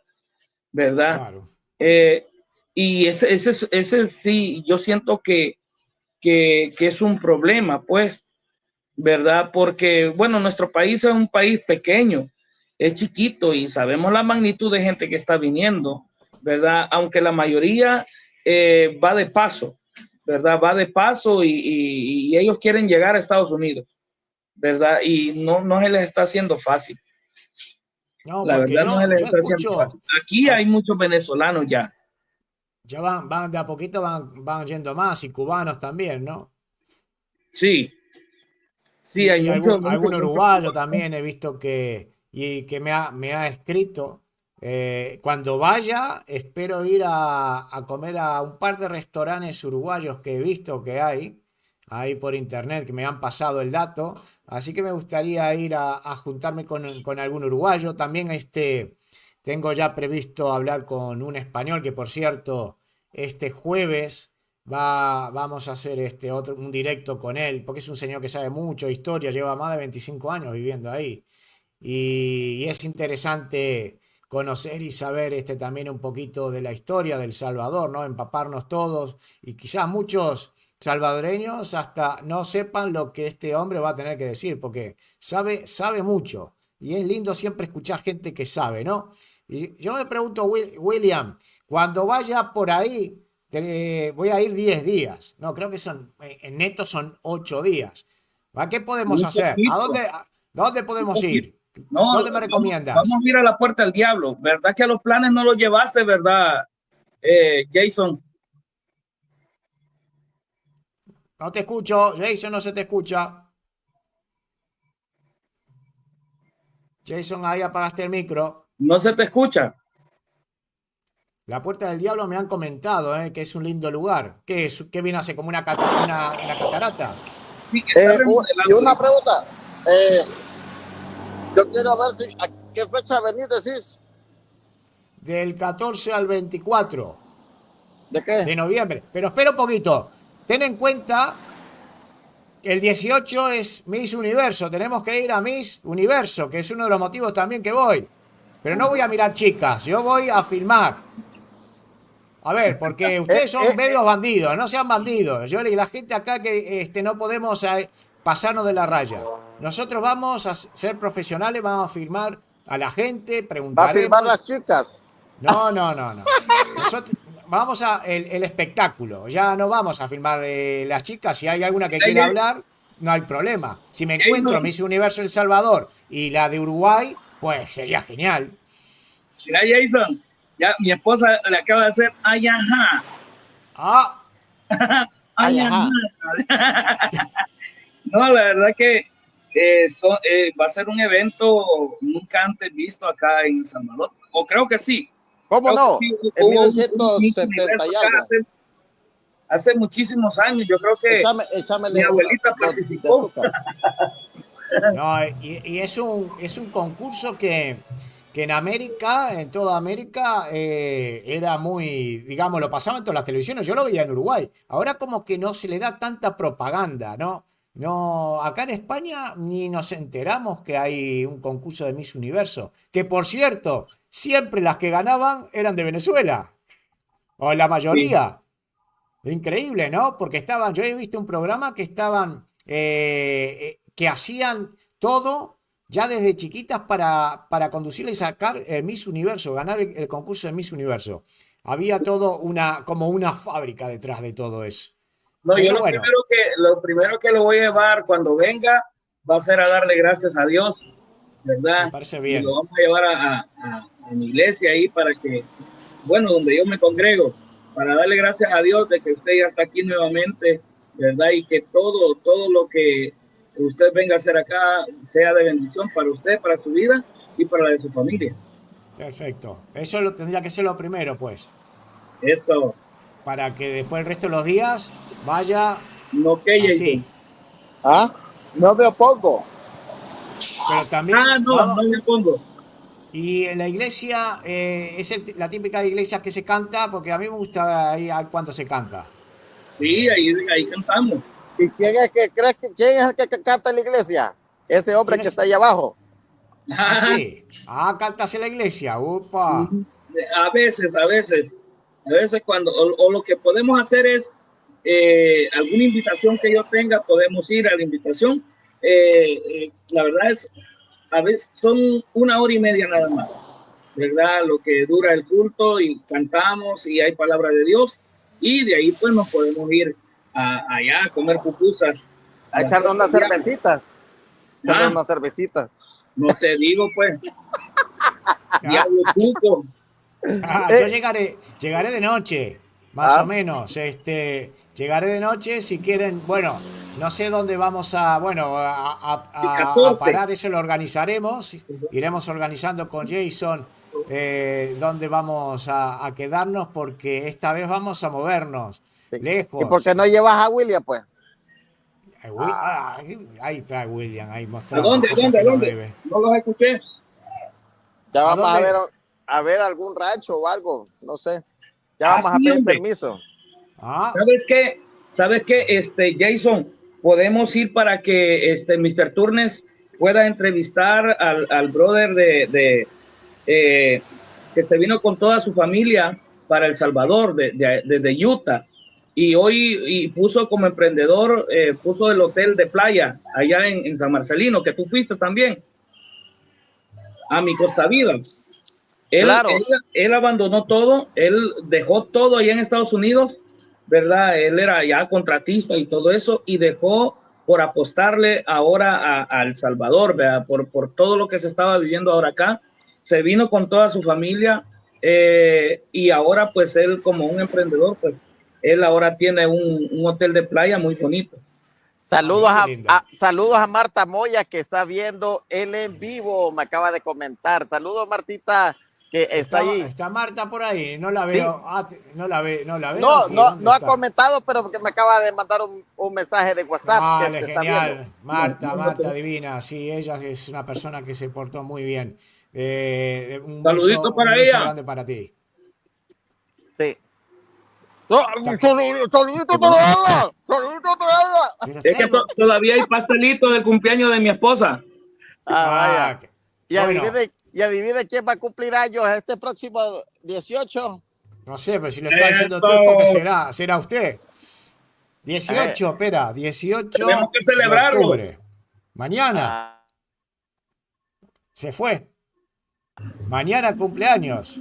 ¿verdad? Claro. Eh, y ese sí, yo siento que es un problema, pues, ¿verdad? Porque, bueno, nuestro país es un país pequeño, es chiquito y sabemos la magnitud de gente que está viniendo, ¿verdad? Aunque la mayoría va de paso, ¿verdad? Va de paso y ellos quieren llegar a Estados Unidos, ¿verdad? Y no se les está haciendo fácil. No, La porque verdad no se les yo está haciendo escucho, fácil. Aquí hay muchos venezolanos ya. ya van de a poquito van yendo más y cubanos también, ¿no? Sí, Sí, sí, hay y muchos, algún muchos, muchos uruguayo cubanos. también he visto que me ha escrito. Cuando vaya, espero ir a comer a un par de restaurantes uruguayos que he visto que hay ahí por internet, que me han pasado el dato. Así que me gustaría ir a juntarme con algún uruguayo. También tengo ya previsto hablar con un español que, por cierto, este jueves vamos a hacer un directo con él, porque es un señor que sabe mucho de historia, lleva más de 25 años viviendo ahí. Y es interesante conocer y saber también un poquito de la historia del Salvador, ¿no? Empaparnos todos y quizás muchos salvadoreños hasta no sepan lo que este hombre va a tener que decir, porque sabe mucho. Y es lindo siempre escuchar gente que sabe, ¿no? Y yo me pregunto, William, cuando vaya por ahí, voy a ir 10 días. No, creo que en neto son 8 días. ¿A qué podemos Muy hacer? poquito, ¿Dónde muy podemos poquito. ir? No, ¿Dónde me vamos recomiendas? a ir a la puerta del diablo. ¿Verdad que a los planes no los llevaste, verdad, Jason? No te escucho, Jason, no se te escucha. Jason, ahí apagaste el micro. No se te escucha. La Puerta del Diablo me han comentado, que es un lindo lugar. ¿Qué es? ¿Qué viene a ser? ¿Como una catarata? Sí, que está Y remodelando. una pregunta, eh, yo quiero ver si a qué fecha venís, decís, Del 14 al 24 ¿de qué? de noviembre. Pero espera un poquito. Ten en cuenta que el 18 es Miss Universo. Tenemos que ir a Miss Universo, que es uno de los motivos también que voy. Pero no voy a mirar chicas, yo voy a filmar. A ver, porque Eh, ustedes son eh, medios bandidos, no sean bandidos. Yo le digo a la gente acá que no podemos pasarnos de la raya. Nosotros vamos a ser profesionales, vamos a filmar a la gente, ¿Va a filmar las preguntaremos. chicas? No, no, no, no. Nosotros vamos a el espectáculo. Ya no vamos a filmar las chicas. Si hay alguna que quiera hablar, no hay problema. Si me encuentro Miss Universo El Salvador y la de Uruguay, pues sería genial. Mira, Jason, ya mi esposa le acaba de hacer ay, ajá. Ah, Ay, Ay, ajá. ajá. No, la verdad que va a ser un evento nunca antes visto acá en El Salvador. O creo que sí. ¿Cómo Creo que no? sí, En hubo un Miss 1970 Universo y acá algo. hace muchísimos años. Yo creo que mi Échamele abuelita de participó. azúcar. no, y es un concurso que en América, en toda América, era muy, digamos, lo pasaban en todas las televisiones. Yo lo veía en Uruguay. Ahora como que no se le da tanta propaganda, ¿no? No, acá en España ni nos enteramos que hay un concurso de Miss Universo. Que por cierto, siempre las que ganaban eran de Venezuela. O la Sí. mayoría. Increíble, ¿no? Porque estaban, yo he visto un programa que estaban, que hacían todo ya desde chiquitas para conducirle y sacar el Miss Universo, ganar el concurso de Miss Universo. Había todo como una fábrica detrás de todo eso. No, yo Pero bueno, lo primero que lo voy a llevar cuando venga va a ser a darle gracias a Dios, me ¿verdad? parece Y lo bien. vamos a llevar a mi iglesia ahí para que, bueno, donde yo me congrego, para darle gracias a Dios de que usted ya está aquí nuevamente, ¿verdad? Y que todo lo que usted venga a hacer acá sea de bendición para usted, para su vida y para la de su familia. Perfecto. Eso tendría que ser lo primero, pues. Eso, Para que después el resto de los días vaya no que Jason. así. ¿Ah? No me opongo. Pero también No, vamos. no me pongo. Y en la iglesia, es la típica iglesia que se canta, porque a mí me gusta ahí cuando se canta. Sí, ahí cantamos. ¿Y quién es que crees que quién es el que canta en la iglesia? Ese hombre ¿Quién que es? está ahí abajo. Ah, sí. Ah, cantas en la iglesia. Upa. A veces cuando, o lo que podemos hacer es, alguna invitación que yo tenga, podemos ir a la invitación. La verdad es, a veces son 1 hora y media nada más, ¿verdad? Lo que dura el culto y cantamos y hay palabra de Dios y de ahí pues nos podemos ir allá a comer pupusas. A echarle una cervecita. Echarle Ah, una cervecita. no te digo pues, Ah, diablo suco. yo Eh, llegaré de noche, más o ah, menos. Llegaré de noche si quieren. Bueno, no sé dónde vamos a, bueno, El a 14. parar, eso lo organizaremos. Iremos organizando con Jason dónde vamos a quedarnos, porque esta vez vamos a movernos sí. ¿Y por lejos. qué no llevas a William, pues? Ahí está William, ahí ¿A mostrando dónde? ¿A cosas dónde? ¿A que no dónde? debe. No los escuché. Ya ¿A vamos dónde? a ver algún rancho o algo, no sé. Ya Ah, vamos a sí, pedir hombre. permiso. Ah, ¿Sabes qué? ¿Sabes qué? Jason, podemos ir para que Mr. Turnes pueda entrevistar al brother eh, que se vino con toda su familia para El Salvador, desde Utah. Y hoy puso como emprendedor, puso el hotel de playa allá en San Marcelino, que tú fuiste también, a mi Costa Vida. Él, Claro. él, él abandonó todo, él dejó todo allá en Estados Unidos, ¿verdad? Él era ya contratista y todo eso, y dejó por apostarle ahora a El Salvador, ¿verdad? Por todo lo que se estaba viviendo ahora acá. Se vino con toda su familia, y ahora pues él como un emprendedor, pues él ahora tiene un hotel de playa muy bonito. Saludos mira qué lindo. saludos a Marta Moya que está viendo el en vivo, me acaba de comentar. Saludos Martita que está allí. Está Marta por ahí, no la Sí, veo. No la veo no, aquí. ¿Dónde no ha está? comentado, pero que me acaba de mandar un mensaje de WhatsApp que Dale, te está viendo. genial. No, Marta, no, Marta divina. Sí, ella es una persona que se portó muy bien. saludito Un para beso ella. grande para ti. Sí. No, Está co- saludito todavía, saludito todavía. Pero Es está que en... todavía hay pastelito del cumpleaños de mi esposa. Ah, vaya. Ah, bueno, Y adivine quién va a cumplir años este próximo 18. no sé, pero si lo está diciendo tú es porque Eso, será usted. Eh, 18, espera, 18 tenemos que de celebrarlo. octubre. Mañana ah, se fue. Mañana cumpleaños.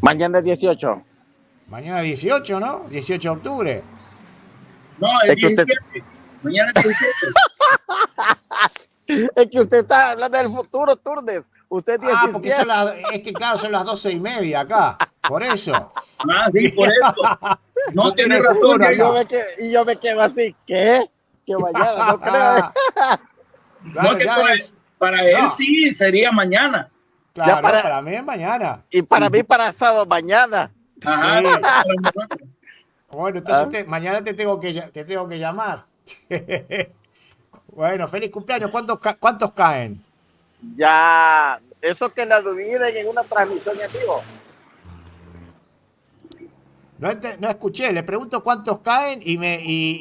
Mañana es 18. Mañana 18, ¿no? 18 de octubre. No, Es es que usted- 17. Mañana es 17. Es que usted está hablando del futuro, Turdes. Usted es Ah, porque 17. es que claro, son las 12:30 acá. Por eso. Ah, sí, por eso. No, Yo tiene tengo el razón. futuro Y yo, acá. y yo me quedo así, ¿qué? Que mañana, no creo. Claro, No, que ya para, es. para él No. sí sería mañana. Claro, Ya para mí es mañana. Y para mí, para sábado, mañana. Ajá, Sí. para nosotros. Bueno, entonces mañana te tengo que llamar. Bueno, feliz cumpleaños. ¿Cuántos caen? Ya, eso que la dividen en una transmisión en vivo. No escuché, le pregunto cuántos caen y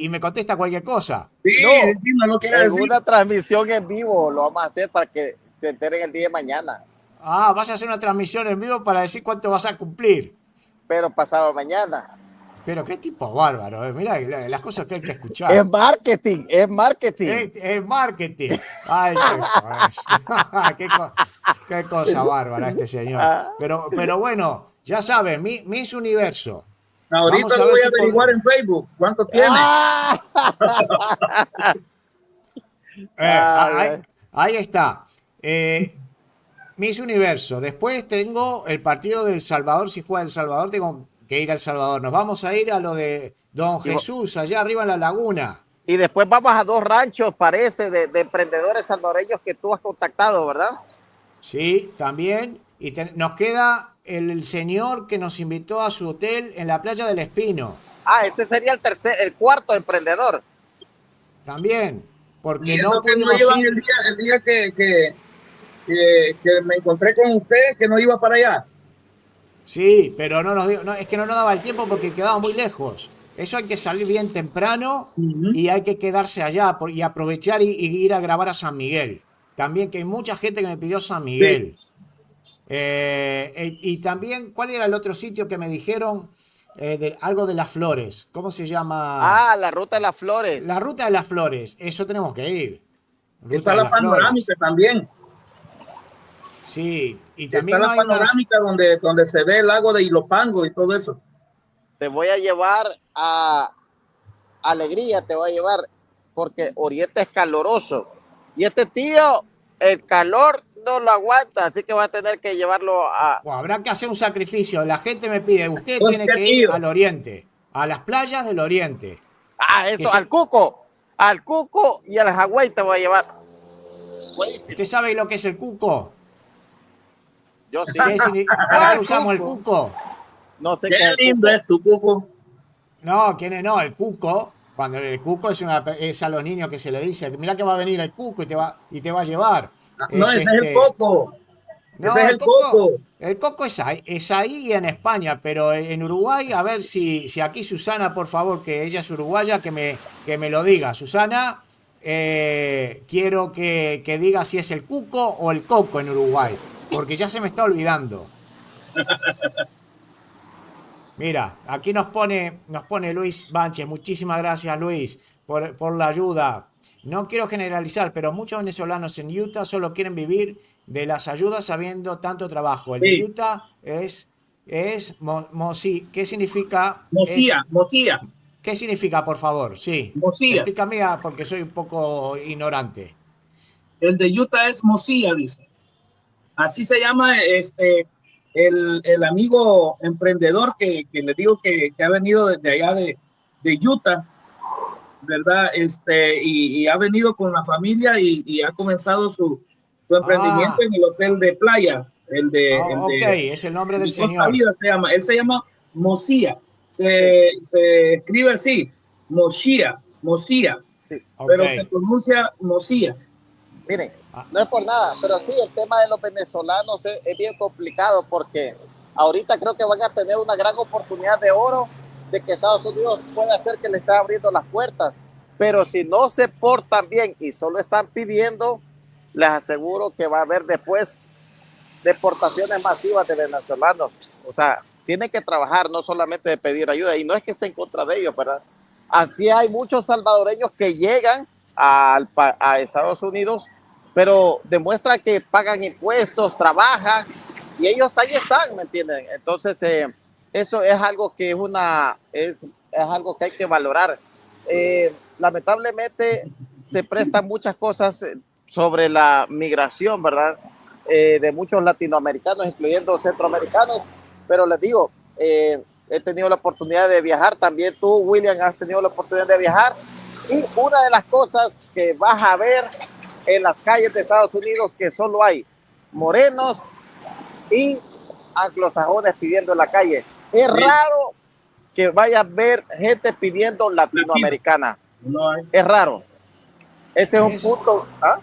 me contesta cualquier cosa. Sí, No, sí, no lo quiere En decir. una transmisión en vivo lo vamos a hacer para que se enteren el día de mañana. Ah, vas a hacer una transmisión en vivo para decir cuánto vas a cumplir. Pero pasado mañana. Pero qué tipo bárbaro, Mirá las cosas que hay que escuchar. Es marketing, es marketing. Es marketing. Ay, qué cosa bárbara este señor. Pero bueno, ya saben, Miss Universo. Ahorita Vamos a lo ver voy si a averiguar en Facebook. ¿Cuánto tiene? ¡Ah! Ahí está. Miss Universo. Después tengo el partido del Salvador. Si juega El Salvador, tengo que ir al Salvador. Nos vamos a ir a lo de Don Jesús, allá arriba en la laguna. Y después vamos a 2 ranchos, parece, de emprendedores salvadoreños que tú has contactado, ¿verdad? Sí, también. Y nos queda el señor que nos invitó a su hotel en la playa del Espino. Ah, ese sería el cuarto emprendedor. También. Porque Y no eso que no pudimos iban ir. el día que me encontré con usted, que no iba para allá. Sí, pero no nos dio, es que no nos daba el tiempo porque quedaba muy lejos. Eso hay que salir bien temprano y hay que quedarse allá y aprovechar y ir a grabar a San Miguel. También que hay mucha gente que me pidió San Miguel. Y también, ¿cuál era el otro sitio que me dijeron? Algo de las flores. ¿Cómo se llama? Ah, la ruta de las flores. La ruta de las flores. Eso tenemos que ir. Ruta Está de la las Flores. panorámica también. Sí, y Está también la hay unas... panorámica donde se ve el lago de Ilopango y todo eso. Te voy a llevar a Alegría, te voy a llevar, porque Oriente es caloroso. Y este tío, el calor no lo aguanta, así que va a tener que llevarlo a... Bueno, habrá que hacer un sacrificio. La gente me pide, usted Pues, tiene ¿qué que ir tío? al oriente, a las playas del oriente. Ah, eso, Ese- al Cuco y al Hawái te voy a llevar. Buenísimo. ¿Usted sabe lo que es el cuco? Yo sí. ¿Para qué usamos el cuco? No sé Qué qué es el lindo Cuco. es tu cuco. No, no, el cuco. Cuando el cuco es a los niños que se le dice, mira que va a venir el cuco y te va a llevar. No, ese es el este- coco. No, Ese es el coco. El coco es ahí y en España, pero en Uruguay, a ver si aquí Susana, por favor, que ella es uruguaya, que me lo diga. Susana, quiero que diga si es el cuco o el coco en Uruguay, porque ya se me está olvidando. Mira, aquí nos pone Luis Banches. Muchísimas gracias, Luis, por la ayuda. No quiero generalizar, pero muchos venezolanos en Utah solo quieren vivir de las ayudas sabiendo tanto trabajo. El de Sí. Utah ¿qué significa? Mosía. ¿Qué significa, por favor? Sí. Mosía. Explícame, porque soy un poco ignorante. El de Utah es Mosía, dice. Así se llama el amigo emprendedor que le digo que ha venido desde allá de Utah, ¿verdad? Y ha venido con la familia y ha comenzado su emprendimiento en el hotel de playa. Es el nombre del Costa señor. Vida se llama. Él se llama Mosía. Se escribe así, Mosía, Sí. pero Ok. se pronuncia Mosía. Miren, no es por nada, pero sí, el tema de los venezolanos es bien complicado porque ahorita creo que van a tener una gran oportunidad de oro de que Estados Unidos puede hacer que le esté abriendo las puertas. Pero si no se portan bien y solo están pidiendo, les aseguro que va a haber después deportaciones masivas de venezolanos. O sea, tienen que trabajar, no solamente de pedir ayuda. Y no es que esté en contra de ellos, ¿verdad? Así hay muchos salvadoreños que llegan a Estados Unidos, pero demuestran que pagan impuestos, trabajan y ellos ahí están, ¿me entienden? Entonces, eso es algo que es algo que hay que valorar. Lamentablemente se prestan muchas cosas sobre la migración, ¿verdad? De muchos latinoamericanos, incluyendo centroamericanos, pero les digo, he tenido la oportunidad de viajar, también tú, William, has tenido la oportunidad de viajar, y una de las cosas que vas a ver en las calles de Estados Unidos, que solo hay morenos y anglosajones pidiendo en la calle. Es raro que vayas a ver gente pidiendo latinoamericana. No hay. Es raro. Ese es un ¿Ves? punto. ¿Ah?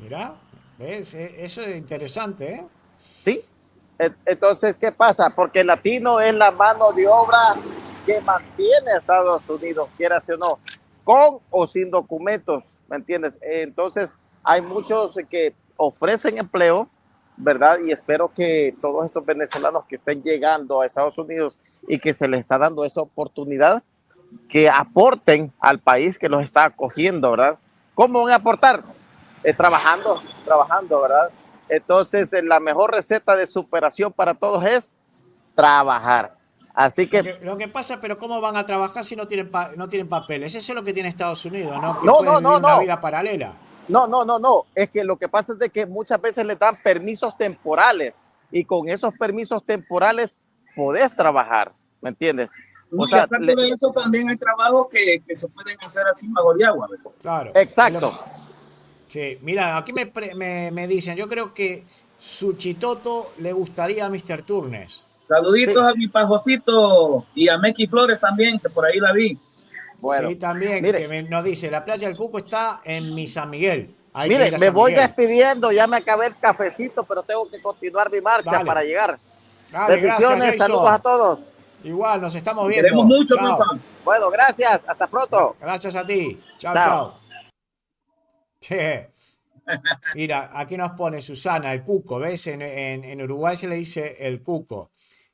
Mira, ¿ves? Eso es interesante, ¿eh? Sí. Entonces, ¿qué pasa? Porque el latino es la mano de obra que mantiene a Estados Unidos, quieras o no, con o sin documentos, ¿me entiendes? Entonces, hay muchos que ofrecen empleo, ¿verdad? Y espero que todos estos venezolanos que estén llegando a Estados Unidos y que se les está dando esa oportunidad, que aporten al país que los está acogiendo, ¿verdad? ¿Cómo van a aportar? Trabajando, ¿verdad? Entonces, la mejor receta de superación para todos es trabajar. Así que, Lo que pasa, pero ¿cómo van a trabajar si no tienen, no tienen papeles? Eso es lo que tiene Estados Unidos, ¿no? Que no, pueden no, vivir no, una no. vida paralela. No. Es que lo que pasa es de que muchas veces les dan permisos temporales y con esos permisos temporales podés trabajar, ¿me entiendes? No, O y sea, aparte de eso también hay trabajos que se pueden hacer así bajo de agua, ¿verdad? Claro. exacto. Sí, mira, aquí me dicen, yo creo que Suchitoto le gustaría a Mr. Turnes. Saluditos Sí. a mi pajocito y a Meki Flores también, que por ahí la vi. Bueno, Sí, también, mire, que nos dice, la playa del Cuco está en mi San Miguel. Hay que mire, ir a me San voy Miguel. despidiendo, ya me acabé el cafecito, pero tengo que continuar mi marcha Dale. para llegar. Dale, gracias, Bendiciones, Jason. saludos a todos. Igual, nos estamos Te queremos viendo. mucho, Chao. papá. Bueno, gracias, hasta pronto. Gracias a ti. Chao, Chao. chao. Mira, aquí nos pone Susana, el Cuco, ¿ves? En Uruguay se le dice el Cuco.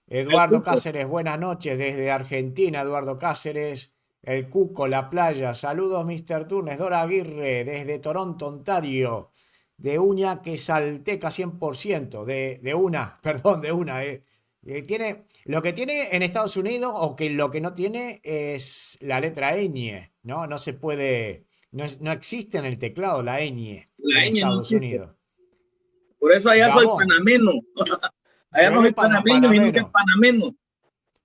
Eduardo Cuco. Cáceres, buenas noches desde Argentina, Eduardo Cáceres, el Cuco, la playa. Saludos, Mr. Turnes, Dora Aguirre, desde Toronto, Ontario, de uña que salteca 100%, de una, perdón, de una. Tiene, lo que tiene en Estados Unidos, o que lo que no tiene, es la letra ñ, ¿no? No se puede, no existe en el teclado la ñ La en ñ no Estados existe. Unidos. Por eso allá soy Gabón. panameño. Allá Tú no soy eres panameño, sino que panameño. panameño.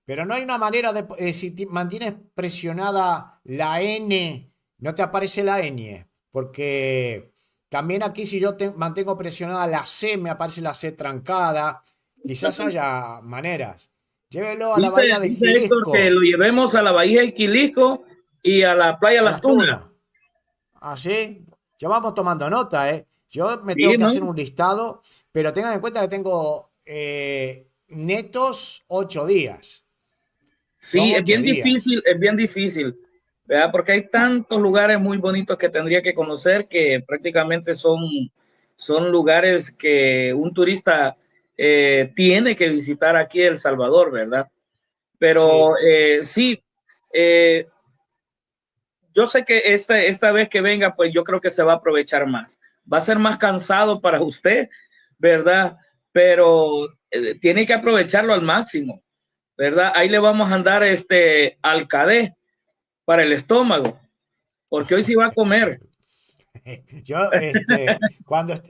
Pero no hay una manera de, si mantienes presionada la N, no te aparece la ñ. Porque también aquí si yo mantengo presionada la C, me aparece la C trancada. Quizás haya maneras. Llévelo a la bahía de Dice Héctor Quilisco. que lo llevemos a la bahía de Quilisco y a la playa Las Tunas. Así, ya vamos tomando nota, ¿eh? Yo me Sí, tengo que ¿no? hacer un listado, pero tengan en cuenta que tengo netos 8 días. Son Sí, 8 días. es bien difícil, ¿verdad? Porque hay tantos lugares muy bonitos que tendría que conocer que prácticamente son lugares que un turista tiene que visitar aquí en El Salvador, ¿verdad? Pero sí, yo sé que esta vez que venga, pues yo creo que se va a aprovechar más. Va a ser más cansado para usted, ¿verdad? Pero tiene que aprovecharlo al máximo, ¿verdad? Ahí le vamos a andar alcadé para el estómago, porque hoy sí va a comer. Yo,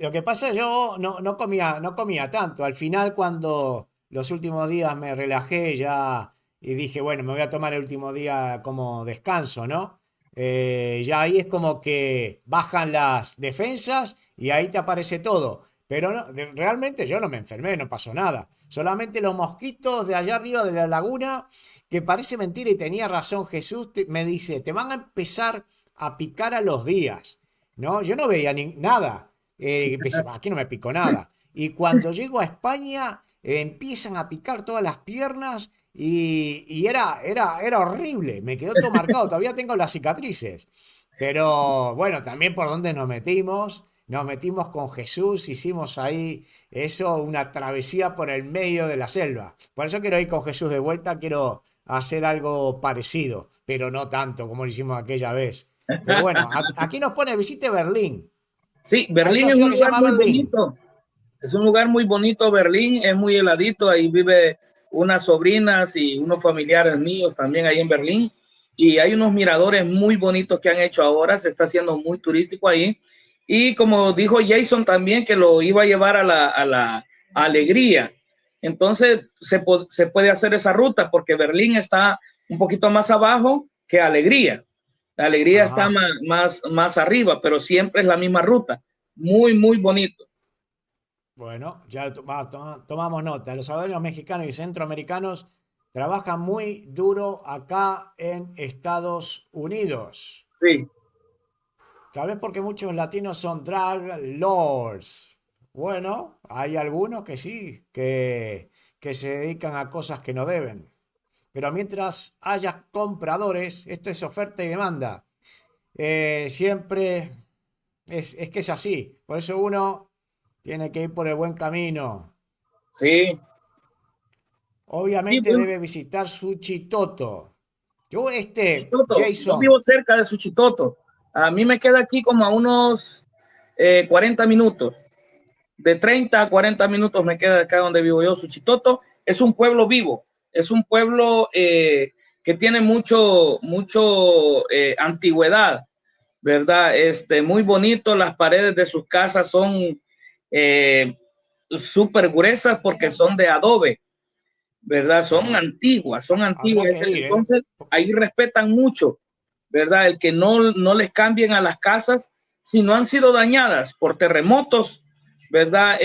lo que pasa, yo no comía tanto. Al final, cuando los últimos días me relajé ya y dije, bueno, me voy a tomar el último día como descanso, ¿no? Ya ahí es como que bajan las defensas y ahí te aparece todo. Pero realmente yo no me enfermé, no pasó nada. Solamente los mosquitos de allá arriba de la laguna, que parece mentira y tenía razón Jesús, me dice, te van a empezar a picar a los días. No, yo no veía nada. Aquí no me picó nada. Y cuando llego a España, empiezan a picar todas las piernas y era horrible. Me quedó todo marcado. Todavía tengo las cicatrices. Pero bueno, también por donde nos metimos. Nos metimos con Jesús, hicimos ahí eso, una travesía por el medio de la selva. Por eso quiero ir con Jesús de vuelta, quiero hacer algo parecido, pero no tanto como lo hicimos aquella vez. Pero bueno, aquí nos pone visite Berlín. Sí, Hay Berlín una es ciudad un que se lugar llama muy Berlín. bonito. Es un lugar muy bonito, Berlín, es muy heladito, ahí vive unas sobrinas y unos familiares míos también ahí en Berlín. Y hay unos miradores muy bonitos que han hecho ahora, se está haciendo muy turístico ahí. Y como dijo Jason también, que lo iba a llevar a la Alegría. Entonces se puede hacer esa ruta porque Berlín está un poquito más abajo que Alegría. La Alegría está Ajá. más arriba, pero siempre es la misma ruta. Muy, muy bonito. Bueno, ya tomamos nota. Los salvadoreños mexicanos y centroamericanos trabajan muy duro acá en Estados Unidos. Sí, Tal vez porque muchos latinos son drag lords. Bueno, hay algunos que sí, que se dedican a cosas que no deben. Pero mientras haya compradores, esto es oferta y demanda. Siempre es que es así. Por eso uno tiene que ir por el buen camino. sí, sí, Obviamente bueno, debe visitar Suchitoto. Suchitoto. Yo Jason, vivo cerca de Suchitoto. A mí me queda aquí como a unos 40 minutos. De 30 a 40 minutos me queda acá donde vivo yo. Suchitoto es un pueblo vivo. Es un pueblo que tiene mucho antigüedad, ¿verdad? Muy bonito. Las paredes de sus casas son súper gruesas porque son de adobe, ¿verdad? Son antiguas. habrá que ir, ¿eh? Entonces, ahí respetan mucho, ¿verdad? El que no les cambien a las casas si no han sido dañadas por terremotos, ¿verdad?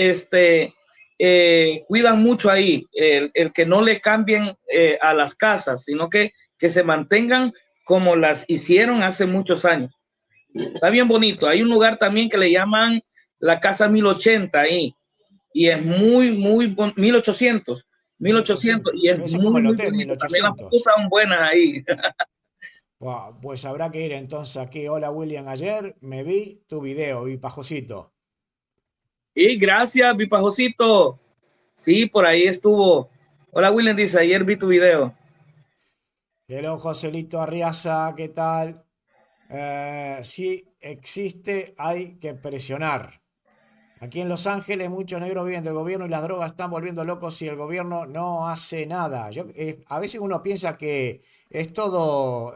Cuidan mucho ahí, el que no le cambien a las casas, sino que se mantengan como las hicieron hace muchos años. Está bien bonito. Hay un lugar también que le llaman la Casa 1080 ahí, y es muy 1800, 1800 1800. y es Ese es como muy el muy hotel, bonito. También las 1800. fotos son buenas ahí. Wow, pues habrá que ir entonces aquí. Hola William, ayer me vi tu video, vi Pajosito. Y gracias, mi pajocito. Sí, por ahí estuvo. Hola, William dice, ayer vi tu video. Hello Joselito Arriaza, ¿qué tal? Si existe, hay que presionar. Aquí en Los Ángeles muchos negros viven del gobierno y las drogas están volviendo locos si el gobierno no hace nada. A veces uno piensa que es todo,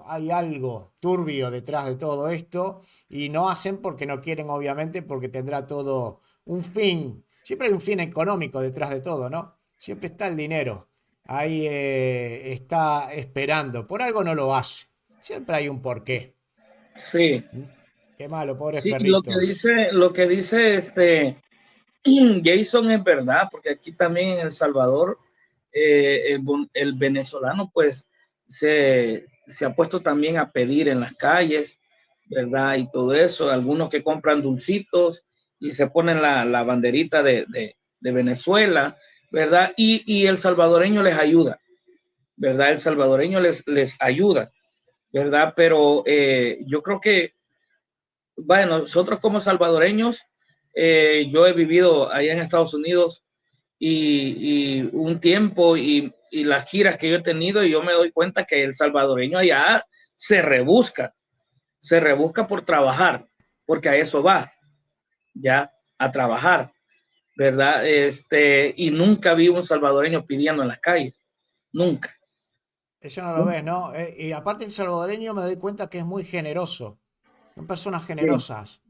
hay algo turbio detrás de todo esto y no hacen porque no quieren, obviamente, porque tendrá todo un fin. Siempre hay un fin económico detrás de todo, ¿no? Siempre está el dinero. Ahí está esperando. Por algo no lo hace. Siempre hay un porqué. Sí, Qué malo, pobres sí, perritos. lo que dice Jason es verdad, porque aquí también en El Salvador, el venezolano pues se ha puesto también a pedir en las calles, ¿verdad? Y todo eso, algunos que compran dulcitos y se ponen la banderita de Venezuela, ¿verdad? Y el salvadoreño les ayuda, ¿verdad? El salvadoreño les ayuda, ¿verdad? Pero yo creo que, bueno, nosotros como salvadoreños, yo he vivido allá en Estados Unidos y un tiempo y las giras que yo he tenido, y yo me doy cuenta que el salvadoreño allá se rebusca por trabajar, porque a eso va, ya, a trabajar, ¿verdad? Y nunca vi un salvadoreño pidiendo en las calles, nunca. Eso no lo ves, ¿no? Y aparte el salvadoreño me doy cuenta que es muy generoso. Son personas Sí, generosas,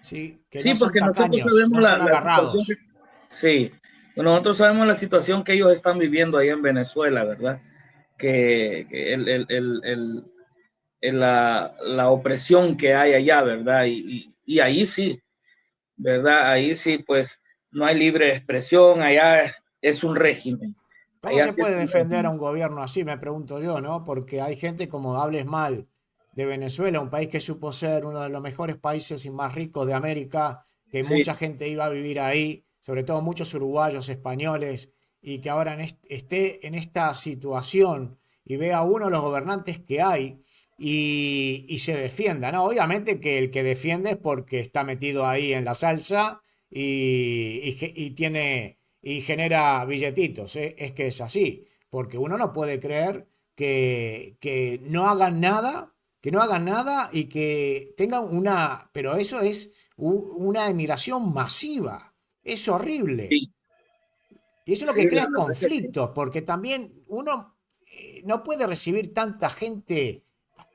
¿sí? Que no sí, son porque nosotros tacaños, sabemos no son la situación que, agarrados. sí, nosotros sabemos la situación que ellos están viviendo ahí en Venezuela, ¿verdad? Que la opresión que hay allá, ¿verdad? Y ahí sí, ¿verdad? Ahí sí, pues no hay libre expresión, allá es un régimen, ¿Cómo allá se sí es puede un defender a régimen. un gobierno así? Me pregunto yo, ¿no? Porque hay gente como hables mal de Venezuela, un país que supo ser uno de los mejores países y más ricos de América, que Sí, mucha gente iba a vivir ahí, sobre todo muchos uruguayos, españoles, y que ahora esté en esta situación y vea uno de los gobernantes que hay y se defienda, ¿no? Obviamente que el que defiende es porque está metido ahí en la salsa y tiene y genera billetitos, ¿eh? Es que es así, porque uno no puede creer que no hagan nada y que tengan una, pero eso es una emigración masiva. Es horrible. Sí, Y eso es lo sí, que la crea verdad que sí. conflictos, porque también uno no puede recibir tanta gente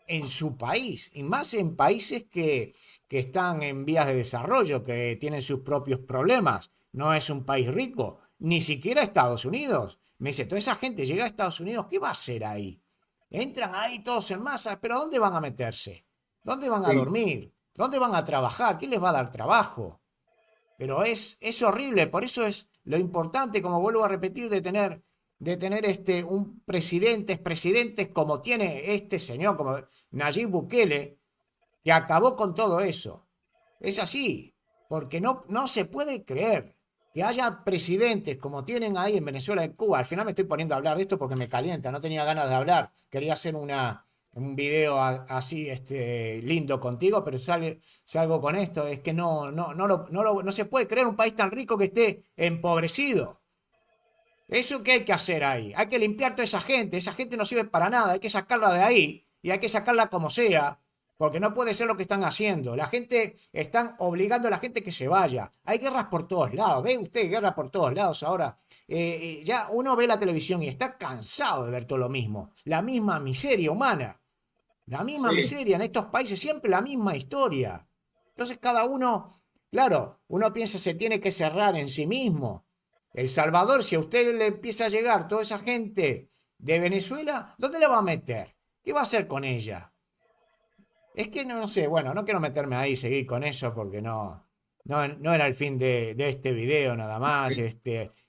en su país, y más en países que están en vías de desarrollo, que tienen sus propios problemas. No es un país rico, ni siquiera Estados Unidos. Me dice, toda esa gente llega a Estados Unidos, ¿qué va a hacer ahí? Entran ahí todos en masa, pero ¿dónde van a meterse? ¿Dónde van a Sí. dormir? ¿Dónde van a trabajar? ¿Quién les va a dar trabajo? Pero es horrible, por eso es lo importante, como vuelvo a repetir, de tener un presidentes como tiene este señor, como Nayib Bukele, que acabó con todo eso. Es así, porque no se puede creer que haya presidentes como tienen ahí en Venezuela y Cuba. Al final me estoy poniendo a hablar de esto porque me calienta, no tenía ganas de hablar. Quería hacer un video así lindo contigo, pero salgo con esto. Es que no se puede creer un país tan rico que esté empobrecido. ¿Eso qué hay que hacer ahí? Hay que limpiar toda esa gente no sirve para nada, hay que sacarla de ahí y hay que sacarla como sea, porque no puede ser lo que están haciendo. Están obligando a la gente que se vaya. Hay guerras por todos lados, ve usted, guerra por todos lados ahora. Ya uno ve la televisión y está cansado de ver todo lo mismo, la misma miseria humana, la misma Sí. miseria en estos países, siempre la misma historia. Entonces cada uno, claro, uno piensa se tiene que cerrar en sí mismo. El Salvador, si a usted le empieza a llegar toda esa gente de Venezuela, ¿dónde la va a meter? ¿Qué va a hacer con ella? Es que no sé, bueno, no quiero meterme ahí y seguir con eso porque no era el fin de este video nada más.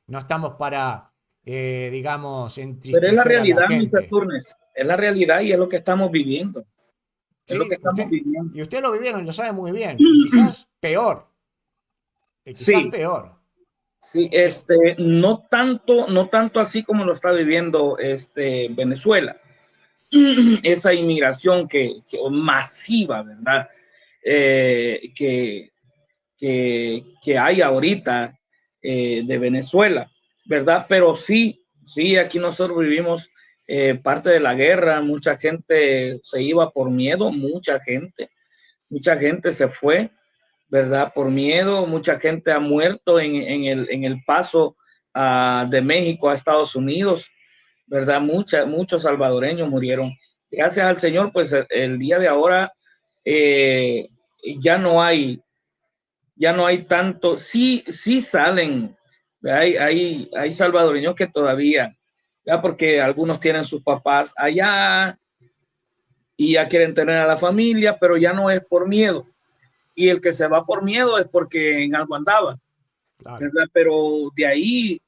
No estamos para, digamos, Pero es la entristecer a la realidad, mis gente. Saturnes. Es la realidad y es lo que estamos viviendo. Es lo que ¿Sí? estamos viviendo. Y usted lo vivieron, lo sabe muy bien. Y quizás peor. Y quizás Sí, peor. sí, Es, no tanto así como lo está viviendo Venezuela. Esa inmigración que masiva, ¿verdad? Eh, que, que hay ahorita de Venezuela, ¿verdad? Pero sí, sí, aquí nosotros vivimos parte de la guerra, mucha gente se iba por miedo, mucha gente se fue, ¿verdad? Por miedo, mucha gente ha muerto en el paso de México a Estados Unidos, ¿verdad? Muchos salvadoreños murieron. Gracias al Señor, pues el día de ahora eh, ya no hay, ya no hay tanto, sí, sí salen, hay salvadoreños que todavía, ya porque algunos tienen sus papás allá y ya quieren tener a la familia, pero ya no es por miedo. Y el que se va por miedo es porque en algo andaba, claro. ¿verdad? Pero de ahí,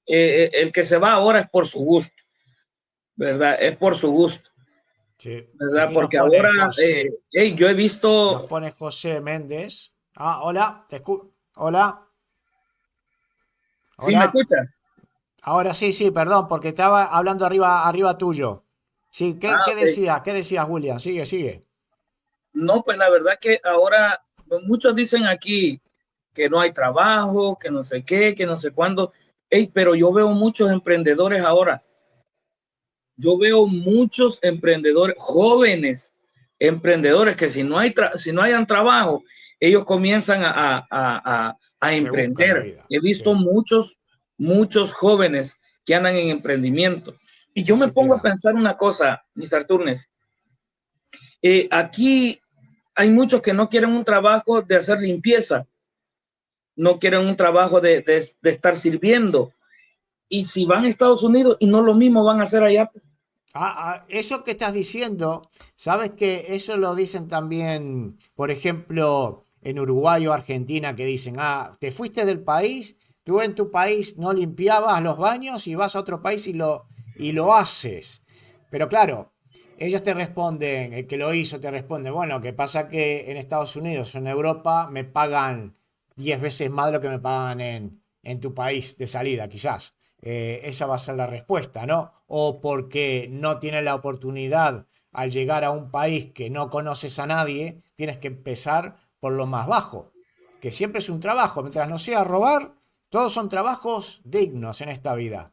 el que se va ahora es por su gusto, ¿verdad? Es por su gusto, Sí. ¿verdad? Aquí nos Porque pone ahora, José. yo he Nos visto, pone José Méndez. Ah, hola, hola, ¿sí me hola. escucha? Ahora sí, sí, perdón, porque estaba hablando arriba tuyo. Sí, ¿qué, Ah, qué ok. decías? ¿Qué decías, William? Sigue, sigue. No, pues la verdad que ahora pues, muchos dicen aquí que no hay trabajo, que no sé qué, que no sé cuándo. Ey, pero yo veo muchos emprendedores ahora. Yo veo muchos emprendedores, jóvenes emprendedores, que si no hayan trabajo, ellos comienzan a Se busca la emprender. vida. He visto Sí, muchos jóvenes que andan en emprendimiento. Y yo me así pongo a queda. pensar una cosa, Mr. Turnes. Aquí hay muchos que no quieren un trabajo de hacer limpieza, no quieren un trabajo de estar sirviendo. Y si van a Estados Unidos y no lo mismo van a hacer allá. Eso que estás diciendo, sabes que eso lo dicen también, por ejemplo, en Uruguay o Argentina, que dicen, te fuiste del país, tú en tu país no limpiabas los baños y vas a otro país y lo haces. Pero claro, ellos te responden, el que lo hizo te responde, bueno, que pasa que en Estados Unidos o en Europa me pagan 10 veces más de lo que me pagan en tu país de salida, quizás. Esa va a ser la respuesta, ¿no? O porque no tienes la oportunidad al llegar a un país que no conoces a nadie, tienes que empezar por lo más bajo, que siempre es un trabajo, mientras no sea robar, todos son trabajos dignos en esta vida.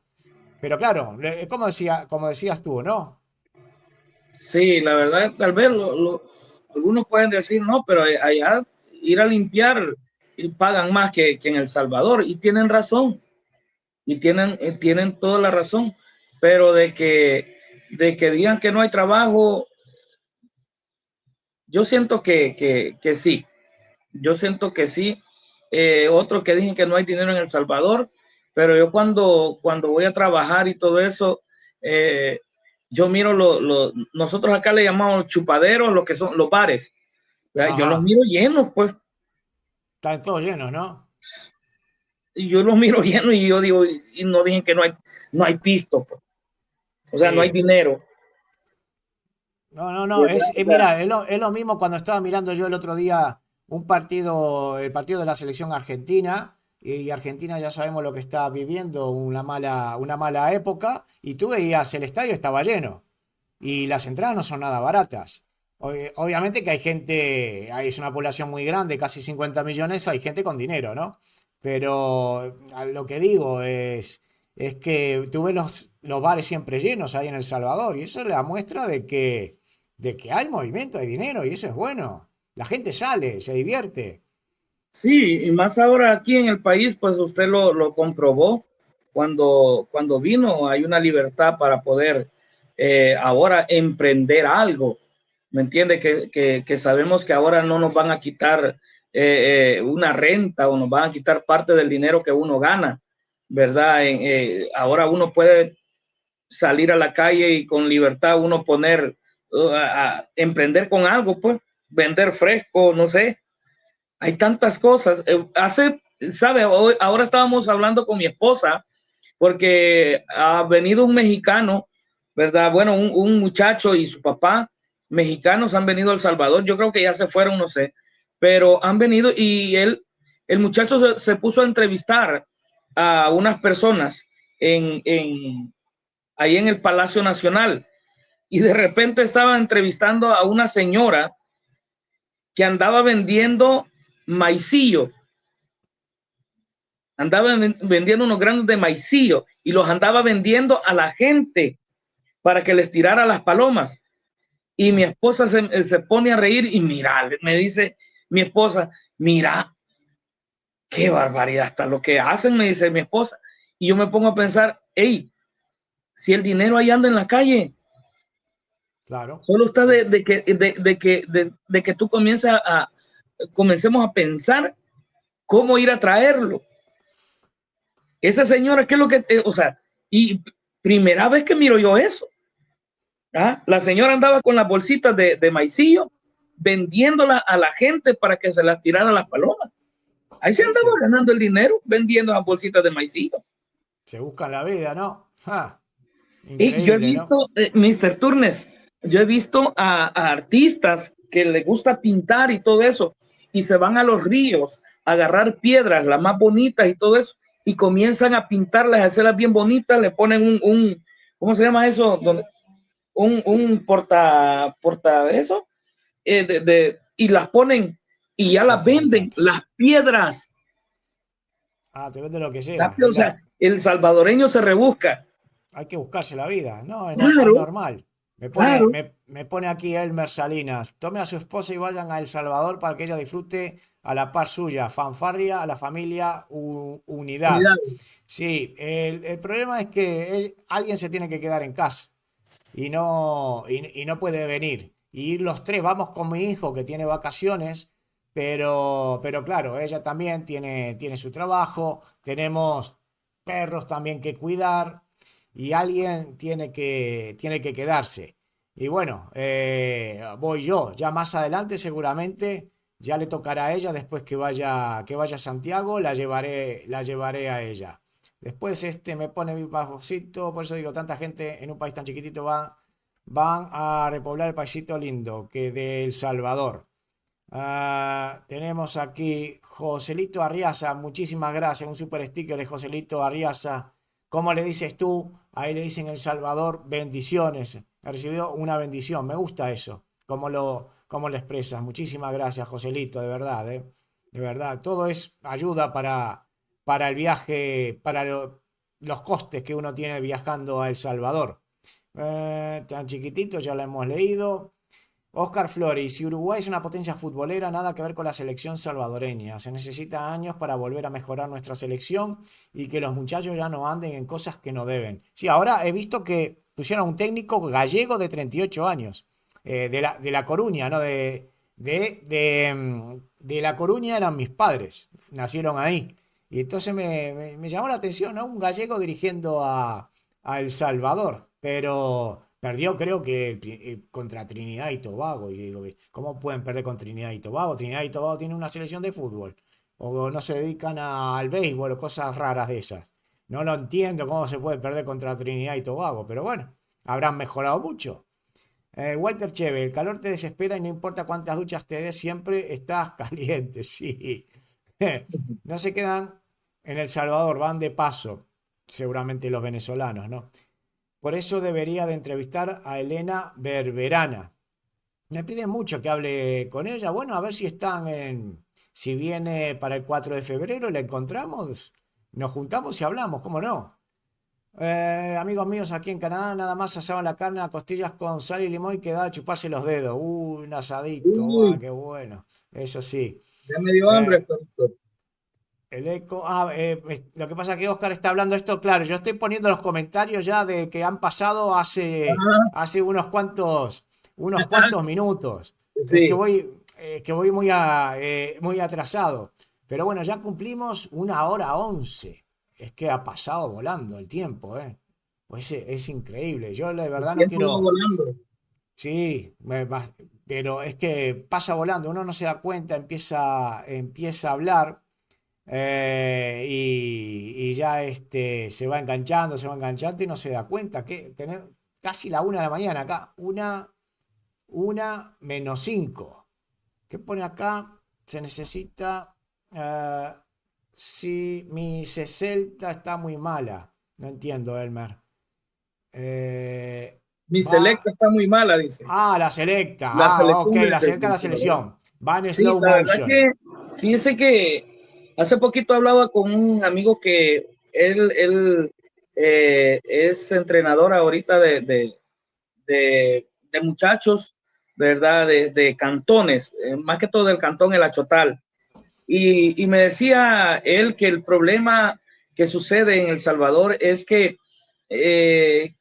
Pero claro, como decías tú, ¿no? Sí, la verdad, tal vez algunos pueden decir no, pero allá ir a limpiar y pagan más que en El Salvador, y tienen razón, y tienen toda la razón, pero de que digan que no hay trabajo, yo siento que sí, yo siento que sí. Otros que dicen que no hay dinero en El Salvador, pero yo cuando voy a trabajar y todo eso, yo miro nosotros acá le llamamos chupaderos, lo que son los bares. Yo los Ajá. miro llenos, pues, Están todos llenos, ¿no? y yo los miro llenos y yo digo, y no dicen que no hay pisto, pues. O sea, no hay Sí. dinero. No, no, no. ¿Verdad? O sea, Mira, es lo mismo cuando estaba mirando yo el otro día un partido, el partido de la selección argentina, y Argentina ya sabemos lo que está viviendo, una mala época, y tú veías el estadio estaba lleno, y las entradas no son nada baratas. Obviamente que hay gente, es una población muy grande, casi 50 millones, hay gente con dinero, ¿no? Pero lo que digo es que tú ves los bares siempre llenos ahí en El Salvador, y eso es la muestra de que hay movimiento, hay dinero, y eso es bueno. La gente sale, se divierte. sí, y más ahora aquí en el país, pues usted lo comprobó cuando vino, hay una libertad para poder ahora emprender algo, ¿me entiende? Que sabemos que ahora no nos van a quitar una renta o nos van a quitar parte del dinero que uno gana, ¿verdad? Ahora uno puede salir a la calle y con libertad uno poner, a emprender con algo, pues, vender fresco, no sé, hay tantas cosas. ¿Sabe? Ahora estábamos hablando con mi esposa porque ha venido un mexicano, ¿verdad? Bueno, un muchacho y su papá mexicanos han venido a El Salvador. Yo creo que ya se fueron, no sé, pero han venido y el muchacho se puso a entrevistar a unas personas ahí en el Palacio Nacional, y de repente estaba entrevistando a una señora que andaba vendiendo maicillo, andaba vendiendo unos granos de maicillo y los andaba vendiendo a la gente para que les tirara las palomas. Y mi esposa se pone a reír y mira, me dice mi esposa, mira, qué barbaridad, hasta lo que hacen, me dice mi esposa. Y yo me pongo a pensar, hey, si el dinero ahí anda en la calle, Claro. solo está de que tú comencemos a pensar cómo ir a traerlo. Esa señora, ¿qué es lo que, o sea, y primera vez que miro yo eso? ¿Ah? La señora andaba con las bolsitas de maicillo, vendiéndola a la gente para que se las tiraran las palomas. Ahí se Sí, andaba ganando el dinero vendiendo las bolsitas de maicillo. se buscan la vida, ¿no? Yo he Increíble, ¿no? visto, Mr. Turnes, yo he visto a artistas que les gusta pintar y todo eso, y se van a los ríos a agarrar piedras, las más bonitas y todo eso, y comienzan a pintarlas, a hacerlas bien bonitas, le ponen ¿cómo se llama eso? Un porta eso, y las ponen y ya las venden, Portarretratos. las piedras. Te vende lo que sea. O sea, el salvadoreño se rebusca. Hay que buscarse la vida. No, es Claro, normal. Me pone, claro. me pone aquí Elmer Salinas. Tome a su esposa y vayan a El Salvador para que ella disfrute a la par suya. Fanfarria, a la familia, unidad. Unidades. Sí, el problema es que alguien se tiene que quedar en casa y no puede venir. Y ir los tres, vamos con mi hijo que tiene vacaciones, pero claro, ella también tiene su trabajo, tenemos perros también que cuidar y alguien tiene que quedarse. Y bueno, voy yo, ya más adelante seguramente ya le tocará a ella después que vaya a Santiago, la llevaré a ella. Después me pone mi bajocito, por eso digo, tanta gente en un país tan chiquitito van a repoblar el paisito lindo que de El Salvador. Tenemos aquí Joselito Arriaza, muchísimas gracias, un super sticker de Joselito Arriaza. ¿Cómo le dices tú? Ahí le dicen El Salvador, bendiciones. Ha recibido una bendición, me gusta eso, cómo lo expresas. Muchísimas gracias, Joselito, de verdad, ¿eh? De verdad, todo es ayuda para el viaje, para los costes que uno tiene viajando a El Salvador. Tan chiquitito, ya lo hemos leído. Oscar Flores, si Uruguay es una potencia futbolera, nada que ver con la selección salvadoreña. Se necesitan años para volver a mejorar nuestra selección y que los muchachos ya no anden en cosas que no deben. Sí, ahora he visto que pusieron a un técnico gallego de 38 años, de La Coruña, ¿no? De La Coruña eran mis padres, nacieron ahí. Y entonces me llamó la atención, ¿no? Un gallego dirigiendo a El Salvador, pero perdió creo que contra Trinidad y Tobago. Y digo, ¿cómo pueden perder con Trinidad y Tobago? Trinidad y Tobago tiene una selección de fútbol, o no se dedican al béisbol o cosas raras de esas. No lo entiendo cómo se puede perder contra Trinidad y Tobago, pero bueno, habrán mejorado mucho. Walter Cheve, el calor te desespera y no importa cuántas duchas te des, siempre estás caliente, sí. No se quedan en El Salvador, van de paso, seguramente los venezolanos, ¿no? Por eso debería de entrevistar a Elena Berberana. Me piden mucho que hable con ella. Bueno, a ver si viene para el 4 de febrero, la encontramos, nos juntamos y hablamos, ¿cómo no? Amigos míos aquí en Canadá, nada más asaban la carne a costillas con sal y limón y quedaba a chuparse los dedos. Un asadito, Uy, qué bueno. Eso sí. ya me dio hambre, Eh, doctor. el eco. Lo que pasa es que Oscar está hablando esto, claro. Yo estoy poniendo los comentarios ya de que han pasado Ajá, hace unos cuantos minutos. Es sí. que voy muy atrasado. Pero bueno, ya cumplimos 1 hora 11. Es que ha pasado volando el tiempo, ¿eh? Pues es increíble. Yo de El verdad no tiempo va quiero. volando. Sí, pero es que pasa volando. Uno no se da cuenta, empieza a hablar. Y ya se va enganchando y no se da cuenta que tener casi la 1 de la mañana acá, una menos 5. ¿Qué pone acá? Se necesita, eh, si mi 60 está muy mala. No entiendo, Elmer. Mi Va. selecta está muy mala, dice. Ah, la selecta. La Ok, selección la selecta de del la Salvador. selección. Va en Sí, slow la verdad motion. que, fíjese que hace poquito hablaba con un amigo que él es entrenador ahorita de muchachos, ¿verdad? De cantones, más que todo del cantón El Achotal. Y me decía él que el problema que sucede en El Salvador es que eh,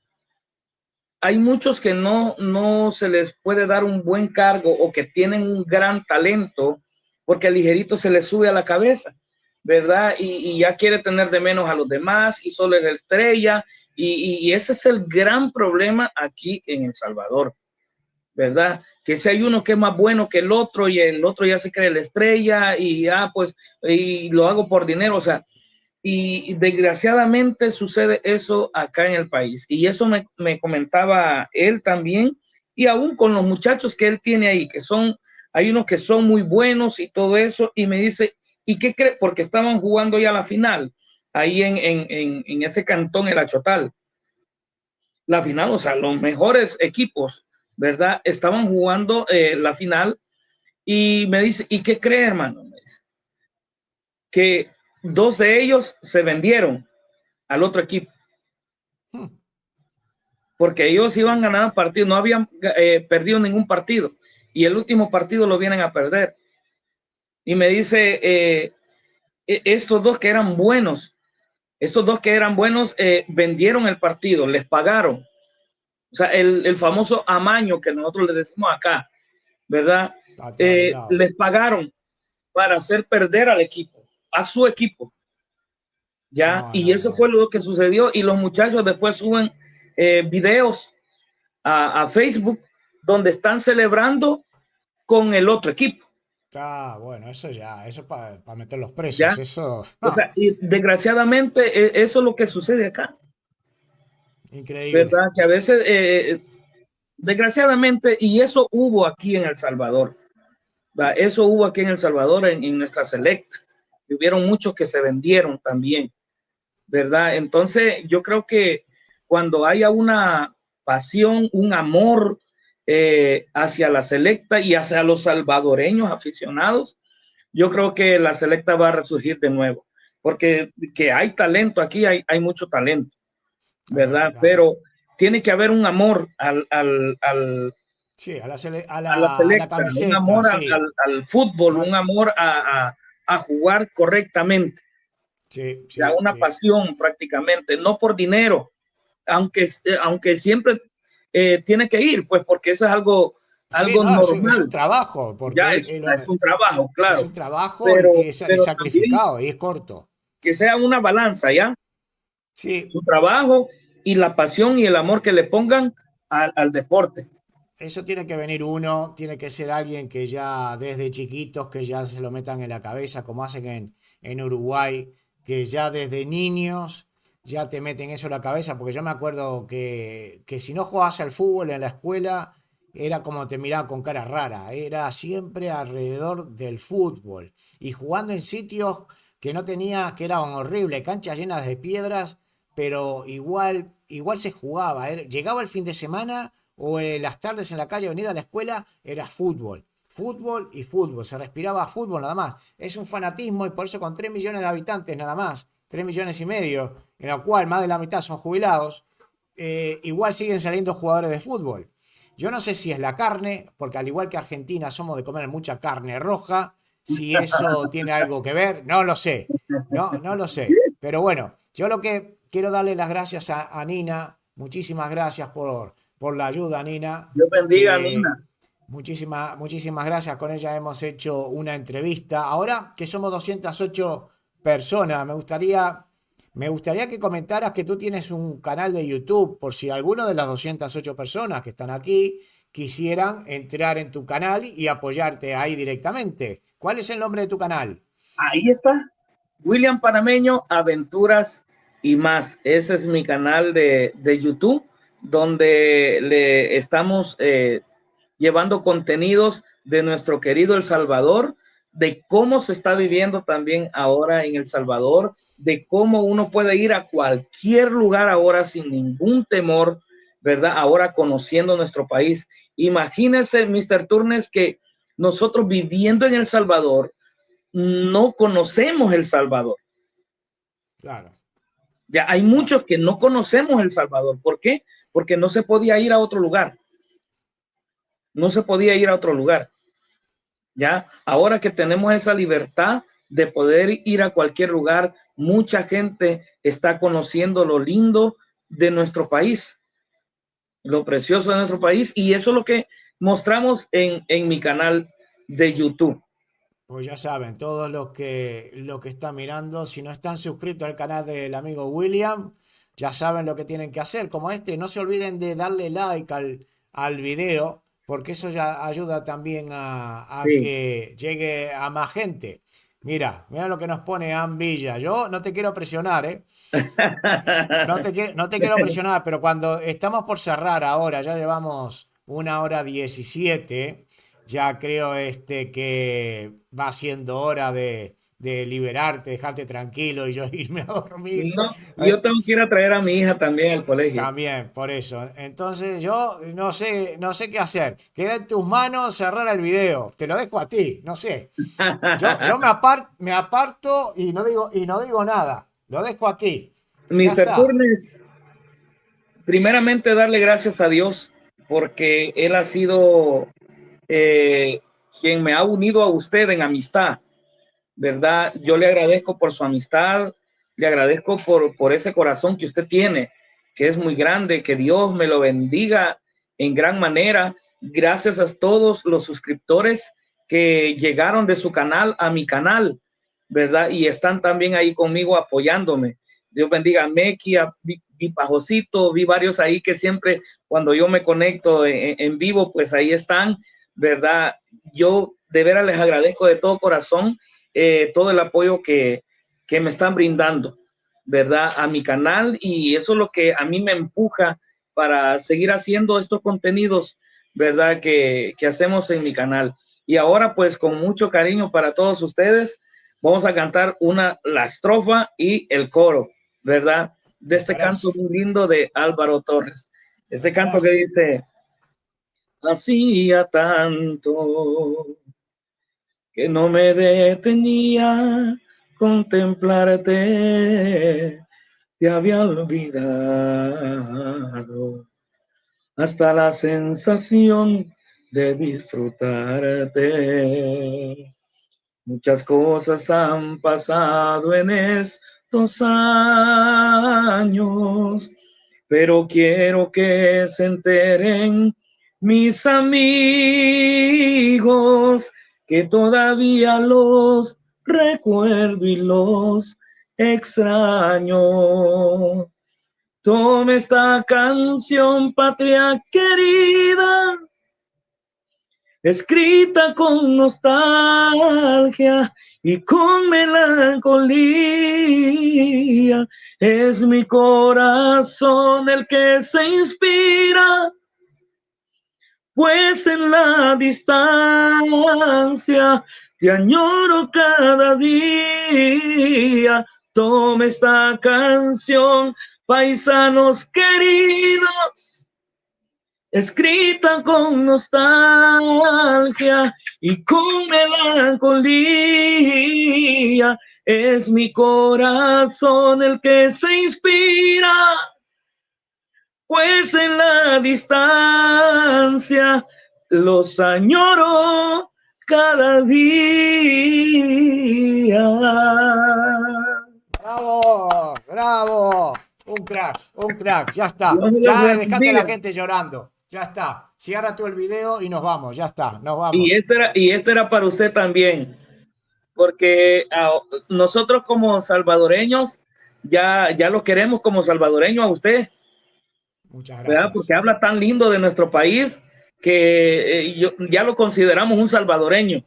hay muchos que no se les puede dar un buen cargo o que tienen un gran talento porque al ligerito se les sube a la cabeza, ¿verdad? Y ya quiere tener de menos a los demás y solo es la estrella. Y ese es el gran problema aquí en El Salvador, ¿verdad? Que si hay uno que es más bueno que el otro y el otro ya se cree la estrella y ya pues y lo hago por dinero, o sea, y desgraciadamente sucede eso acá en el país. Y eso me comentaba él también, y aún con los muchachos que él tiene ahí, que son, hay unos que son muy buenos y todo eso, y me dice, ¿y qué cree? Porque estaban jugando ya la final, ahí en ese cantón, el Achotal. La final, o sea, los mejores equipos, ¿verdad? Estaban jugando la final, y me dice, ¿y qué cree, hermano? Me dice, que dos de ellos se vendieron al otro equipo, Hmm. porque ellos iban ganando partido, no habían perdido ningún partido, y el último partido lo vienen a perder. Y me dice, estos dos que eran buenos, vendieron el partido, les pagaron. O sea, el famoso amaño que nosotros le decimos acá, ¿verdad? A todos lados. Les pagaron para hacer perder al equipo, a su equipo. ¿Ya? No, Y no, eso fue no. lo que sucedió y los muchachos después suben videos a Facebook donde están celebrando con el otro equipo, Bueno, eso para meter los precios, ¿ya? eso, O sea, y desgraciadamente eso es lo que sucede acá, increíble. ¿verdad? Que a veces, desgraciadamente, y eso hubo aquí en El Salvador, ¿verdad? Eso hubo aquí en El Salvador en nuestra selecta, y hubieron muchos que se vendieron también, ¿verdad? Entonces, yo creo que cuando haya una pasión, un amor hacia la selecta y hacia los salvadoreños aficionados, yo creo que la selecta va a resurgir de nuevo, porque que hay talento aquí, hay mucho talento, ¿verdad? Claro. Pero tiene que haber un amor Sí, a la, a la a la selecta, un camiseta, amor sí. al fútbol, No, un amor a jugar correctamente, sí, ya sí, una sí. pasión prácticamente, no por dinero, aunque siempre tiene que ir, pues porque eso es Sí, algo no, es un normal, trabajo, porque ya es un trabajo, es claro, un trabajo y pero, es pero también sacrificado y es corto. que sea una balanza, ¿ya? Sí, Su trabajo y la pasión y el amor que le pongan al deporte. eso tiene que venir uno, tiene que ser alguien que ya desde chiquitos, que ya se lo metan en la cabeza, como hacen en Uruguay, que ya desde niños ya te meten eso en la cabeza, porque yo me acuerdo que si no jugabas al fútbol en la escuela, era como te miraba con cara rara, era siempre alrededor del fútbol y jugando en sitios que no tenía, que eran horribles, canchas llenas de piedras, pero igual se jugaba, llegaba el fin de semana o en las tardes en la calle, venida a la escuela, era fútbol. Fútbol y fútbol, se respiraba fútbol nada más. Es un fanatismo y por eso con 3 millones de habitantes nada más, 3 millones y medio, en la cual más de la mitad son jubilados, igual siguen saliendo jugadores de fútbol. Yo no sé si es la carne, porque al igual que Argentina somos de comer mucha carne roja, si eso tiene algo que ver, no lo sé, no lo sé. Pero bueno, yo lo que quiero darle las gracias a Nina, muchísimas gracias por la ayuda, Nina, Dios bendiga, que Nina. muchísimas gracias, con ella hemos hecho una entrevista. Ahora que somos 208 personas, me gustaría que comentaras que tú tienes un canal de YouTube, por si alguno de las 208 personas que están aquí quisieran entrar en tu canal y apoyarte ahí directamente. ¿Cuál es el nombre de tu canal? Ahí está, William Panameño, Aventuras y más. Ese es mi canal de YouTube, donde le estamos llevando contenidos de nuestro querido El Salvador, de cómo se está viviendo también ahora en El Salvador, de cómo uno puede ir a cualquier lugar ahora sin ningún temor, ¿verdad? Ahora conociendo nuestro país. Imagínense, Mr. Turnes, que nosotros viviendo en El Salvador, no conocemos El Salvador. Claro, Ya hay claro. muchos que no conocemos El Salvador. ¿Por qué? Porque no se podía ir a otro lugar. No se podía ir a otro lugar. Ya, ahora que tenemos esa libertad de poder ir a cualquier lugar, mucha gente está conociendo lo lindo de nuestro país, lo precioso de nuestro país, y eso es lo que mostramos en mi canal de YouTube. Pues ya saben, todos los que están mirando, si no están suscritos al canal del amigo William, ya saben lo que tienen que hacer. Como no se olviden de darle like al video, porque eso ya ayuda también a Sí. que llegue a más gente. Mira lo que nos pone Ann Villa. Yo no te quiero presionar, ¿eh? No te quiero presionar, pero cuando estamos por cerrar ahora, ya llevamos 1 hora 17, ya creo que va siendo hora de liberarte, dejarte tranquilo y yo irme a dormir. No, yo Eh, tengo que ir a traer a mi hija también al colegio. También, por eso. Entonces yo no sé qué hacer. Queda en tus manos cerrar el video. Te lo dejo a ti, no sé. Yo me aparto y no digo nada. Lo dejo aquí. Ya Mr. está. Turnes, primeramente darle gracias a Dios porque Él ha sido eh, quien me ha unido a usted en amistad, ¿verdad? Yo le agradezco por su amistad, le agradezco por ese corazón que usted tiene, que es muy grande, que Dios me lo bendiga en gran manera. Gracias a todos los suscriptores que llegaron de su canal a mi canal, ¿verdad? Y están también ahí conmigo apoyándome. Dios bendiga a Mequia, vi Pajocito, vi varios ahí que siempre cuando yo me conecto en vivo, pues ahí están, ¿verdad? Yo de veras les agradezco de todo corazón todo el apoyo que me están brindando, ¿verdad? A mi canal, y eso es lo que a mí me empuja para seguir haciendo estos contenidos, ¿verdad? Que hacemos en mi canal. Y ahora pues con mucho cariño para todos ustedes, vamos a cantar la estrofa y el coro, ¿verdad? De Me este canto parece. muy lindo de Álvaro Torres. Me Este canto que parece. dice, hacía tanto que no me detenía contemplarte, te había olvidado, hasta la sensación de disfrutarte. Muchas cosas han pasado en estos años, pero quiero que se enteren mis amigos que todavía los recuerdo y los extraño. Tome esta canción, patria querida, escrita con nostalgia y con melancolía. Es mi corazón el que se inspira, pues en la distancia te añoro cada día. Tome esta canción, paisanos queridos, escrita con nostalgia y con melancolía. Es mi corazón el que se inspira, pues en la distancia los añoro cada día. ¡Bravo! ¡Bravo! Un crack, ya está. Ya dejaste a la gente llorando. Ya está. Cierra tú el video y nos vamos, ya está, nos vamos. Y este era para usted también, porque nosotros como salvadoreños ya lo queremos como salvadoreño a usted. Muchas gracias. ¿Verdad? Porque habla tan lindo de nuestro país que ya lo consideramos un salvadoreño.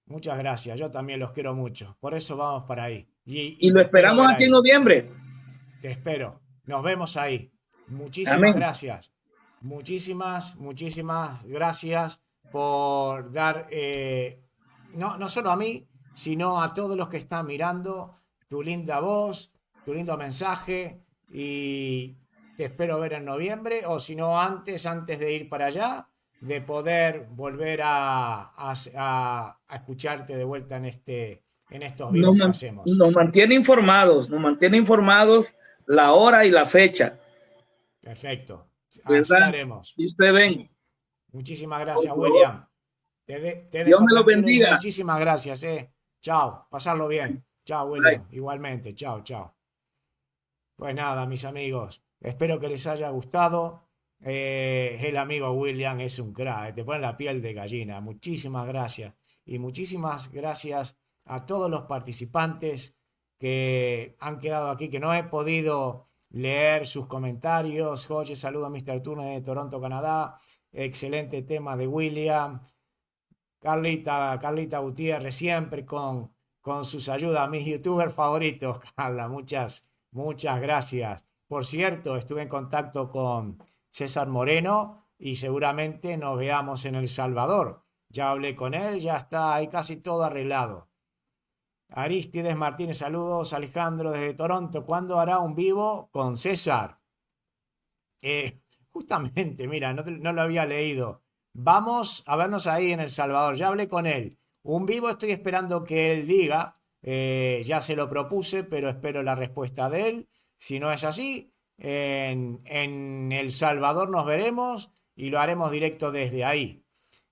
Muchas gracias, yo también los quiero mucho. Por eso vamos para ahí. Y lo esperamos aquí en noviembre. Te espero. Nos vemos ahí. Muchísimas gracias. Muchísimas gracias por dar, no solo a mí, sino a todos los que están mirando, tu linda voz, tu lindo mensaje, y te espero ver en noviembre, o si no antes de ir para allá, de poder volver a escucharte de vuelta en estos videos que hacemos. Nos mantiene informados la hora y la fecha. Perfecto. Así haremos. Y usted ven. Muchísimas gracias, William. Dios me lo bendiga. Muchísimas gracias. Chao. Pasarlo bien. Chao, William. Bye. Igualmente. Chao. Pues nada, mis amigos. Espero que les haya gustado. El amigo William es un crack. Te pone la piel de gallina. Muchísimas gracias. Y muchísimas gracias a todos los participantes que han quedado aquí, que no he podido leer sus comentarios. Jorge, saludo a Mr. Turner de Toronto, Canadá. Excelente tema de William. Carlita Gutiérrez, siempre con sus ayudas, mis youtubers favoritos. Carla, muchas gracias. Por cierto, estuve en contacto con César Moreno y seguramente nos veamos en El Salvador. Ya hablé con él, ya está ahí casi todo arreglado. Aristides Martínez, saludos. Alejandro desde Toronto, ¿cuándo hará un vivo con César? Justamente, mira, no lo había leído. Vamos a vernos ahí en El Salvador, ya hablé con él. Un vivo estoy esperando que él diga, ya se lo propuse, pero espero la respuesta de él. Si no es así, en El Salvador nos veremos y lo haremos directo desde ahí.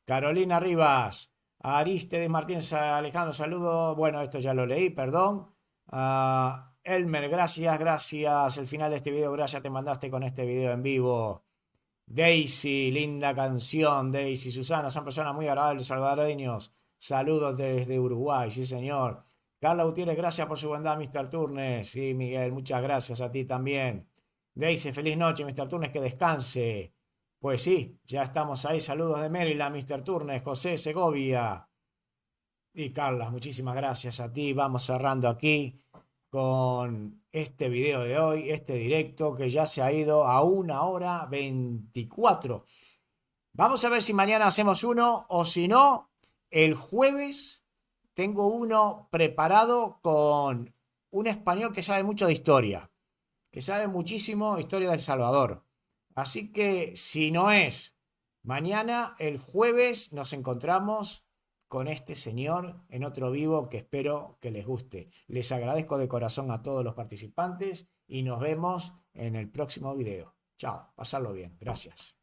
Carolina Rivas. Aristides Martínez, Alejandro, saludos. Bueno, esto ya lo leí, perdón. Elmer, gracias. El final de este video, gracias, te mandaste con este video en vivo. Daisy, linda canción. Daisy, Susana, son personas muy agradables, salvadoreños. Saludos desde Uruguay, sí señor. Carla Gutiérrez, gracias por su bondad, Mr. Turnes. Sí, Miguel, muchas gracias a ti también. Daisy, feliz noche, Mr. Turnes, que descanse. Pues sí, ya estamos ahí. Saludos de Maryland, Mr. Turnes, José Segovia. Y Carla, muchísimas gracias a ti. Vamos cerrando aquí con este video de hoy, este directo que ya se ha ido a 1:24. Vamos a ver si mañana hacemos uno o si no, el jueves tengo uno preparado con un español que sabe mucho de historia, que sabe muchísimo de historia de El Salvador. Así que si no es mañana, el jueves nos encontramos con este señor en otro vivo que espero que les guste. Les agradezco de corazón a todos los participantes y nos vemos en el próximo video. Chao, pasadlo bien. Gracias.